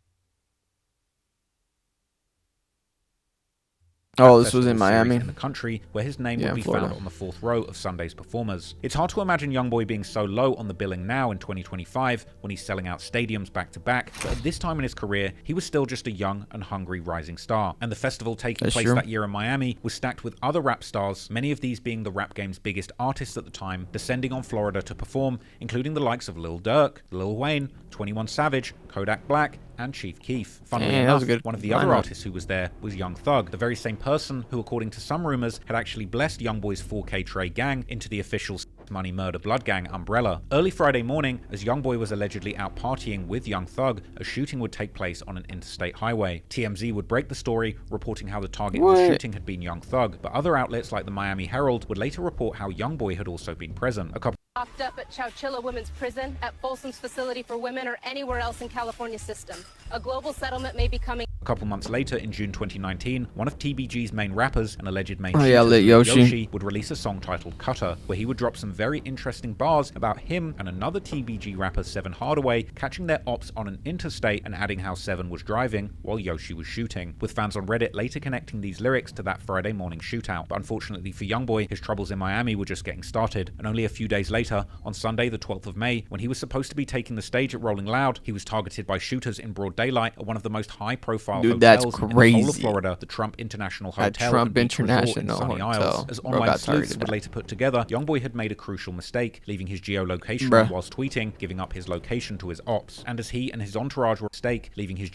this was in Miami. In the country, where his name would be found on the 4th row of Sunday's performers. It's hard to imagine Youngboy being so low on the billing now in 2025, when he's selling out stadiums back to back, but at this time in his career, he was still just a young and hungry rising star. And the festival taking place that year in Miami was stacked with other rap stars, many of these being the rap game's biggest artists at the time, descending on Florida to perform, including the likes of Lil Durk, Lil Wayne, 21 Savage, Kodak Black, and Chief Keef. Funnily enough, one of the other artists who was there was Young Thug, the very same person who, according to some rumors, had actually blessed Youngboy's 4K Trey gang into the official Money Murder Blood Gang umbrella. Early Friday morning, as Youngboy was allegedly out partying with Young Thug, a shooting would take place on an interstate highway. TMZ would break the story, reporting how the target of the shooting had been Young Thug, but other outlets like the Miami Herald would later report how Youngboy had also been present. Locked up at Chowchilla Women's Prison, at Folsom's Facility for Women, or anywhere else in California system. A global settlement may be coming. A couple months later, in June 2019, one of TBG's main rappers and alleged main Yoshi would release a song titled Cutter, where he would drop some very interesting bars about him and another TBG rapper, Seven Hardaway, catching their ops on an interstate and adding how Seven was driving while Yoshi was shooting, with fans on Reddit later connecting these lyrics to that Friday morning shootout. But unfortunately for Youngboy, his troubles in Miami were just getting started, and only a few days later, on Sunday the 12th of May, when he was supposed to be taking the stage at Rolling Loud, he was targeted by shooters in broad daylight at one of the most high-profile hotels in the whole of Florida, the Trump International Hotel Trump International Sunny Hotel. Isles. As online sleuths would later put together, Youngboy had made a crucial mistake, leaving his geolocation on whilst tweeting, giving up his location to his ops. And as he and his entourage were leaving his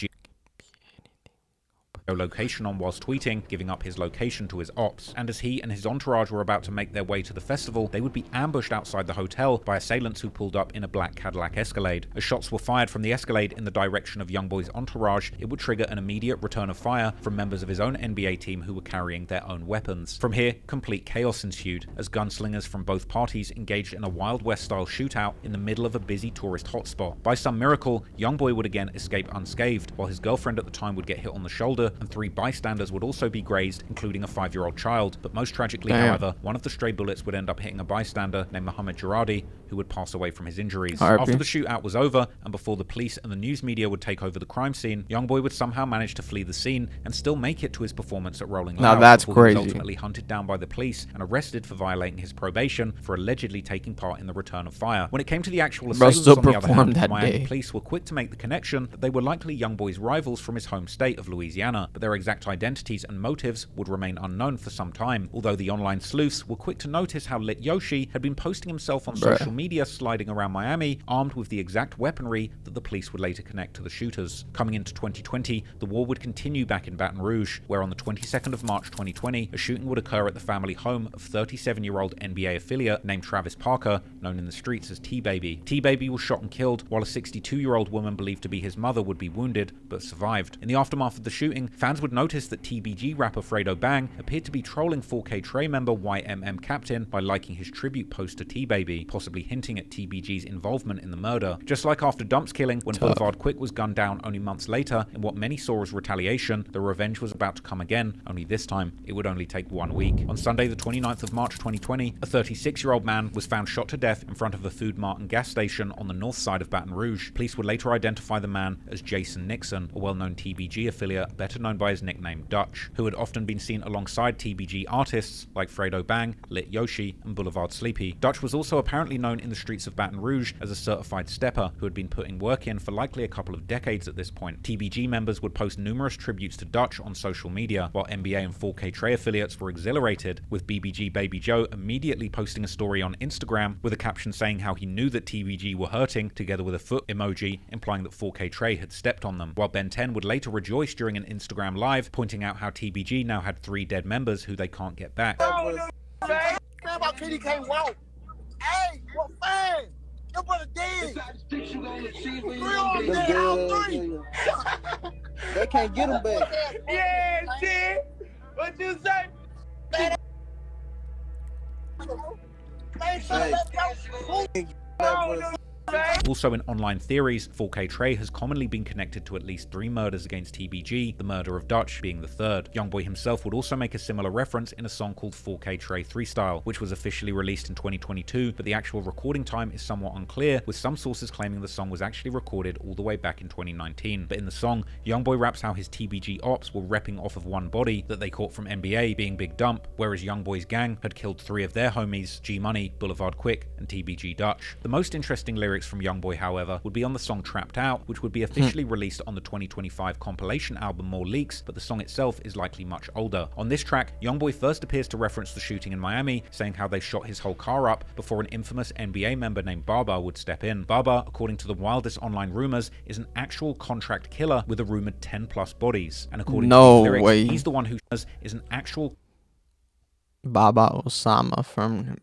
location on whilst tweeting, giving up his location to his ops. And as he and his entourage were about to make their way to the festival, they would be ambushed outside the hotel by assailants who pulled up in a black Cadillac Escalade. As shots were fired from the Escalade in the direction of Youngboy's entourage, it would trigger an immediate return of fire from members of his own NBA team who were carrying their own weapons. From here, complete chaos ensued, as gunslingers from both parties engaged in a Wild West-style shootout in the middle of a busy tourist hotspot. By some miracle, Youngboy would again escape unscathed, while his girlfriend at the time would get hit on the shoulder, and 3 bystanders would also be grazed, including a 5-year-old child. But most tragically, however, one of the stray bullets would end up hitting a bystander named Mohammed Jaradi, who would pass away from his injuries. After the shootout was over, and before the police and the news media would take over the crime scene, Youngboy would somehow manage to flee the scene and still make it to his performance at Rolling Loud. Now that's crazy. He was ultimately hunted down by the police and arrested for violating his probation for allegedly taking part in the return of fire. When it came to the actual assailants, on the other hand, the Miami police were quick to make the connection that they were likely Youngboy's rivals from his home state of Louisiana, but their exact identities and motives would remain unknown for some time, although the online sleuths were quick to notice how lit Yoshi had been posting himself on social media sliding around Miami, armed with the exact weaponry that the police would later connect to the shooters. Coming into 2020, the war would continue back in Baton Rouge, where on the 22nd of March 2020, a shooting would occur at the family home of 37-year-old NBA affiliate named Travis Parker, known in the streets as T-Baby. T-Baby was shot and killed, while a 62-year-old woman believed to be his mother would be wounded, but survived. In the aftermath of the shooting, fans would notice that TBG rapper Fredo Bang appeared to be trolling 4K Trey member YMM Captain by liking his tribute post to T-Baby, possibly hinting at TBG's involvement in the murder. Just like after Dump's killing, when Boulevard Quick was gunned down only months later in what many saw as retaliation, the revenge was about to come again, only this time it would only take 1 week. On Sunday the 29th of March 2020, a 36-year-old man was found shot to death in front of a Food Mart and gas station on the north side of Baton Rouge. Police would later identify the man as Jason Nixon, a well-known TBG affiliate better known known by his nickname Dutch, who had often been seen alongside TBG artists like Fredo Bang, Lit Yoshi, and Boulevard Sleepy. Dutch was also apparently known in the streets of Baton Rouge as a certified stepper who had been putting work in for likely a couple of decades at this point. TBG members would post numerous tributes to Dutch on social media, while NBA and 4K Trey affiliates were exhilarated, with BBG Baby Joe immediately posting a story on Instagram with a caption saying how he knew that TBG were hurting, together with a foot emoji implying that 4K Trey had stepped on them, while Ben 10 would later rejoice during an Instagram live, pointing out how TBG now had 3 dead members who they can't get back. Hey, what fan? Your brother dead. They can't get him back. Yeah, shit. What you say? Also in online theories, 4K Trey has commonly been connected to at least 3 murders against TBG, the murder of Dutch being the 3rd. Youngboy himself would also make a similar reference in a song called 4K Trey 3-Style, which was officially released in 2022, but the actual recording time is somewhat unclear, with some sources claiming the song was actually recorded all the way back in 2019. But in the song, Youngboy raps how his TBG ops were repping off of one body that they caught from NBA, being Big Dump, whereas Youngboy's gang had killed 3 of their homies, G Money, Boulevard Quick, and TBG Dutch. The most interesting lyrics from Youngboy, however, would be on the song Trapped Out, which would be officially released on the 2025 compilation album More Leaks, but the song itself is likely much older. On this track, Youngboy first appears to reference the shooting in Miami, saying how they shot his whole car up before an infamous NBA member named Baba would step in. Baba, according to the wildest online rumors, is an actual contract killer with a rumored 10+ bodies, and according to the lyrics, he's the one who is an actual Baba Osama from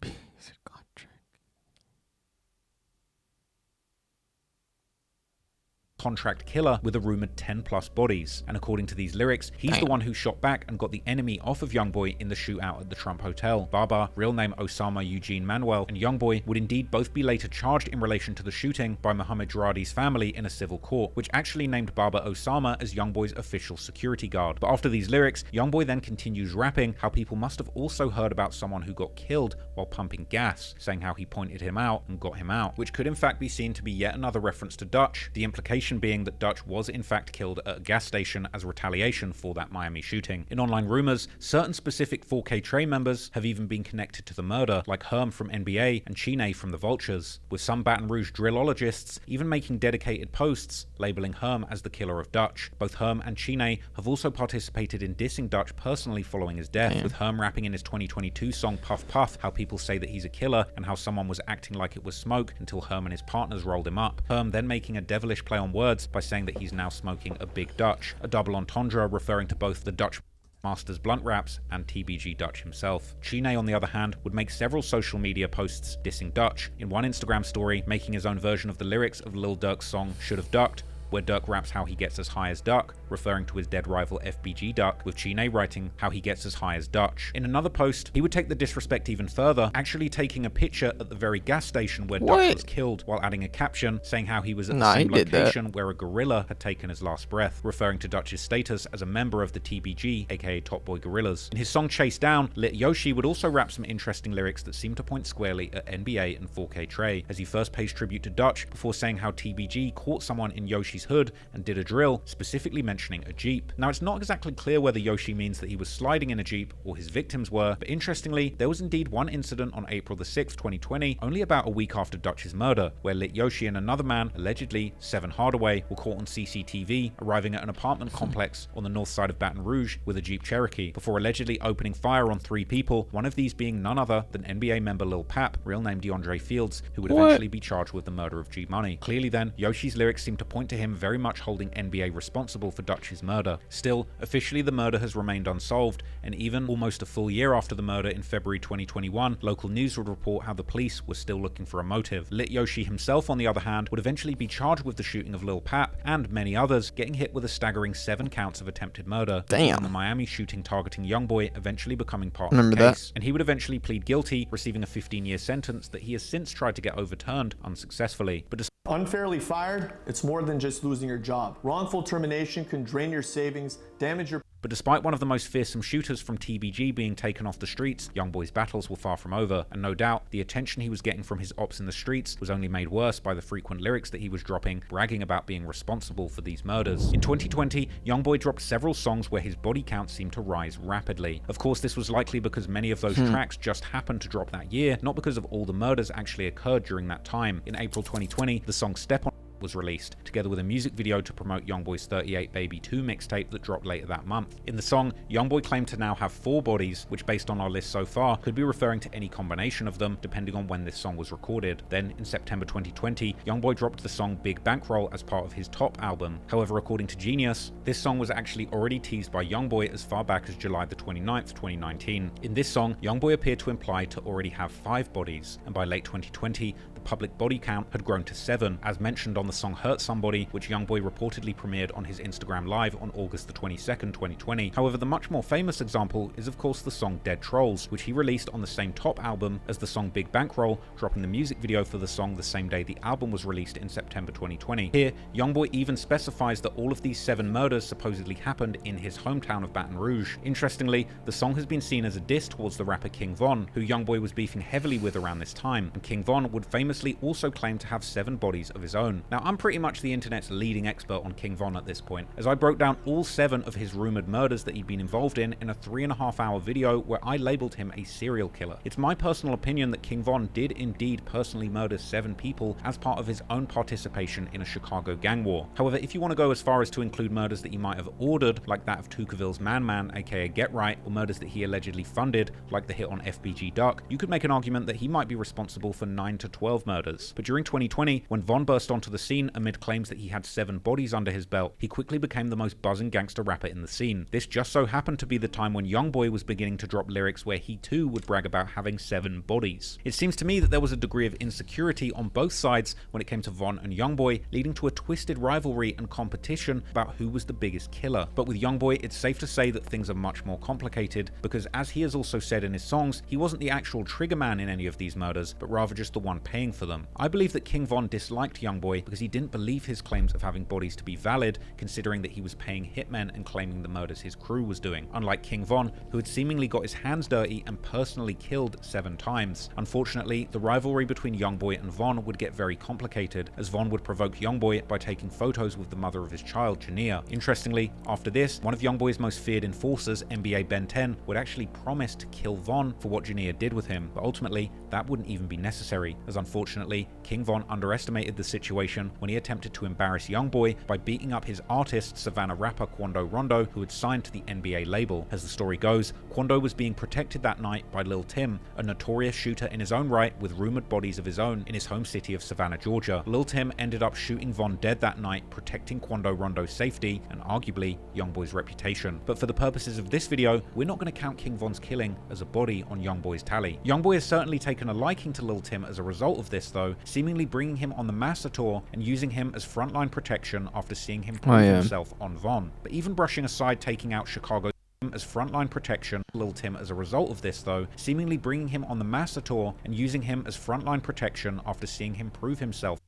contract killer with a rumored 10+ bodies, and according to these lyrics, he's the one who shot back and got the enemy off of Youngboy in the shootout at the Trump Hotel. Baba, real name Osama Eugene Manuel, and Youngboy would indeed both be later charged in relation to the shooting by Mohammed Jaradi's family in a civil court, which actually named Baba Osama as Youngboy's official security guard. But after these lyrics, Youngboy then continues rapping how people must have also heard about someone who got killed while pumping gas, saying how he pointed him out and got him out, which could in fact be seen to be yet another reference to Dutch, the implication being that Dutch was in fact killed at a gas station as retaliation for that Miami shooting. In online rumors, certain specific 4K Trey members have even been connected to the murder, like Herm from NBA and Chine from the Vultures, with some Baton Rouge drillologists even making dedicated posts labeling Herm as the killer of Dutch. Both Herm and Chine have also participated in dissing Dutch personally following his death, with Herm rapping in his 2022 song Puff Puff how people say that he's a killer and how someone was acting like it was smoke until Herm and his partners rolled him up. Herm then making a devilish play on words by saying that he's now smoking a big Dutch, a double entendre referring to both the Dutch Master's blunt raps and TBG Dutch himself. Chine, on the other hand, would make several social media posts dissing Dutch, in one Instagram story making his own version of the lyrics of Lil Durk's song Should've Ducked, where Durk raps how he gets as high as Duck, referring to his dead rival FBG Duck, with Chine writing how he gets as high as Dutch. In another post, he would take the disrespect even further, actually taking a picture at the very gas station where Dutch was killed, while adding a caption saying how he was at the same location where a gorilla had taken his last breath, referring to Dutch's status as a member of the TBG, aka Top Boy Gorillas. In his song Chase Down, Lit Yoshi would also rap some interesting lyrics that seem to point squarely at NBA and 4K Trey, as he first pays tribute to Dutch before saying how TBG caught someone in Yoshi's hood and did a drill, specifically mentioning a Jeep. Now, it's not exactly clear whether Yoshi means that he was sliding in a Jeep or his victims were, but interestingly, there was indeed one incident on April the 6th, 2020, only about a week after Dutch's murder, where Lit Yoshi and another man, allegedly Seven Hardaway, were caught on CCTV arriving at an apartment complex on the north side of Baton Rouge with a Jeep Cherokee, before allegedly opening fire on 3 people, one of these being none other than NBA member Lil Pap, real name DeAndre Fields, who would eventually be charged with the murder of G Money. Clearly then, Yoshi's lyrics seem to point to him very much holding NBA responsible for Dutch's murder. Still, officially the murder has remained unsolved, and even almost a full year after the murder in February 2021, local news would report how the police were still looking for a motive. Lit Yoshi himself, on the other hand, would eventually be charged with the shooting of Lil Pap and many others, getting hit with a staggering 7 counts of attempted murder. Damn. The Miami shooting targeting Youngboy eventually becoming part of the case, and he would eventually plead guilty, receiving a 15-year sentence that he has since tried to get overturned unsuccessfully. But unfairly fired, it's more than just losing your job. Wrongful termination can drain your savings, damage your But despite one of the most fearsome shooters from TBG being taken off the streets, Youngboy's battles were far from over, and no doubt, the attention he was getting from his ops in the streets was only made worse by the frequent lyrics that he was dropping, bragging about being responsible for these murders. In 2020, Youngboy dropped several songs where his body count seemed to rise rapidly. Of course, this was likely because many of those tracks just happened to drop that year, not because of all the murders actually occurred during that time. In April 2020, the song Step On was released, together with a music video to promote Youngboy's 38 Baby 2 mixtape that dropped later that month. In the song, Youngboy claimed to now have 4 bodies, which based on our list so far, could be referring to any combination of them, depending on when this song was recorded. Then, in September 2020, Youngboy dropped the song Big Bankroll as part of his Top album. However, according to Genius, this song was actually already teased by Youngboy as far back as July the 29th, 2019. In this song, Youngboy appeared to imply to already have 5 bodies, and by late 2020, the public body count had grown to 7, as mentioned on the song Hurt Somebody, which Youngboy reportedly premiered on his Instagram Live on August the 22nd, 2020. However, the much more famous example is of course the song Dead Trolls, which he released on the same Top album as the song Big Bankroll, dropping the music video for the song the same day the album was released in September 2020. Here, Youngboy even specifies that all of these 7 murders supposedly happened in his hometown of Baton Rouge. Interestingly, the song has been seen as a diss towards the rapper King Von, who Youngboy was beefing heavily with around this time, and King Von would famously also claim to have 7 bodies of his own. Now, I'm pretty much the internet's leading expert on King Von at this point, as I broke down all 7 of his rumored murders that he'd been involved in a 3.5-hour video where I labeled him a serial killer. It's my personal opinion that King Von did indeed personally murder 7 people as part of his own participation in a Chicago gang war. However, if you want to go as far as to include murders that he might have ordered, like that of Tuckerville's Man Man, aka Get Right, or murders that he allegedly funded, like the hit on FBG Duck, you could make an argument that he might be responsible for 9 to 12 murders. But during 2020, when Von burst onto the scene amid claims that he had 7 bodies under his belt, he quickly became the most buzzing gangster rapper in the scene. This just so happened to be the time when Youngboy was beginning to drop lyrics where he too would brag about having 7 bodies. It seems to me that there was a degree of insecurity on both sides when it came to Von and Youngboy, leading to a twisted rivalry and competition about who was the biggest killer. But with Youngboy, it's safe to say that things are much more complicated, because as he has also said in his songs, he wasn't the actual trigger man in any of these murders, but rather just the one paying for them. I believe that King Von disliked Youngboy because he didn't believe his claims of having bodies to be valid, considering that he was paying hitmen and claiming the murders his crew was doing, unlike King Von, who had seemingly got his hands dirty and personally killed 7 times. Unfortunately, the rivalry between Youngboy and Von would get very complicated, as Von would provoke Youngboy by taking photos with the mother of his child, Jania. Interestingly, after this, one of Youngboy's most feared enforcers, NBA Ben 10, would actually promise to kill Von for what Jania did with him, but ultimately, that wouldn't even be necessary, as unfortunately, King Von underestimated the situation when he attempted to embarrass Youngboy by beating up his artist, Savannah rapper Quando Rondo, who had signed to the NBA label. As the story goes, Quando was being protected that night by Lil Tim, a notorious shooter in his own right with rumored bodies of his own in his home city of Savannah, Georgia. Lil Tim ended up shooting Von dead that night, protecting Quando Rondo's safety and arguably Youngboy's reputation. But for the purposes of this video, we're not going to count King Von's killing as a body on Youngboy's tally. Youngboy has certainly taken a liking to Lil Tim as a result of this though, seemingly bringing him on the Massa tour and using him as frontline protection after seeing him prove himself on Von. But even brushing aside taking out Chicago as frontline protection, Lil Tim as a result of this though, seemingly bringing him on the Massa tour and using him as frontline protection after seeing him prove himself.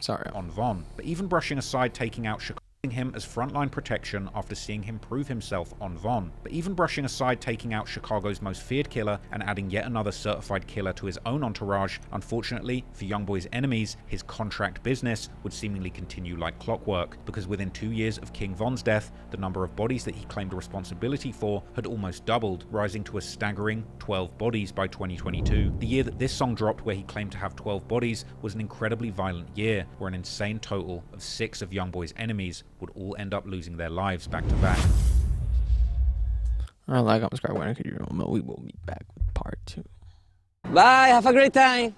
Sorry. On Von, but even brushing aside taking out Chicago him as frontline protection after seeing him prove himself on Von. But even brushing aside taking out Chicago's most feared killer and adding yet another certified killer to his own entourage, unfortunately for Youngboy's enemies, his contract business would seemingly continue like clockwork, because within 2 years of King Von's death, the number of bodies that he claimed responsibility for had almost doubled, rising to a staggering 12 bodies by 2022. The year that this song dropped, where he claimed to have 12 bodies, was an incredibly violent year, where an insane total of 6 of Youngboy's enemies would all end up losing their lives back to back. I like, I'm subscribed. We will be back with part 2. Bye, have a great time.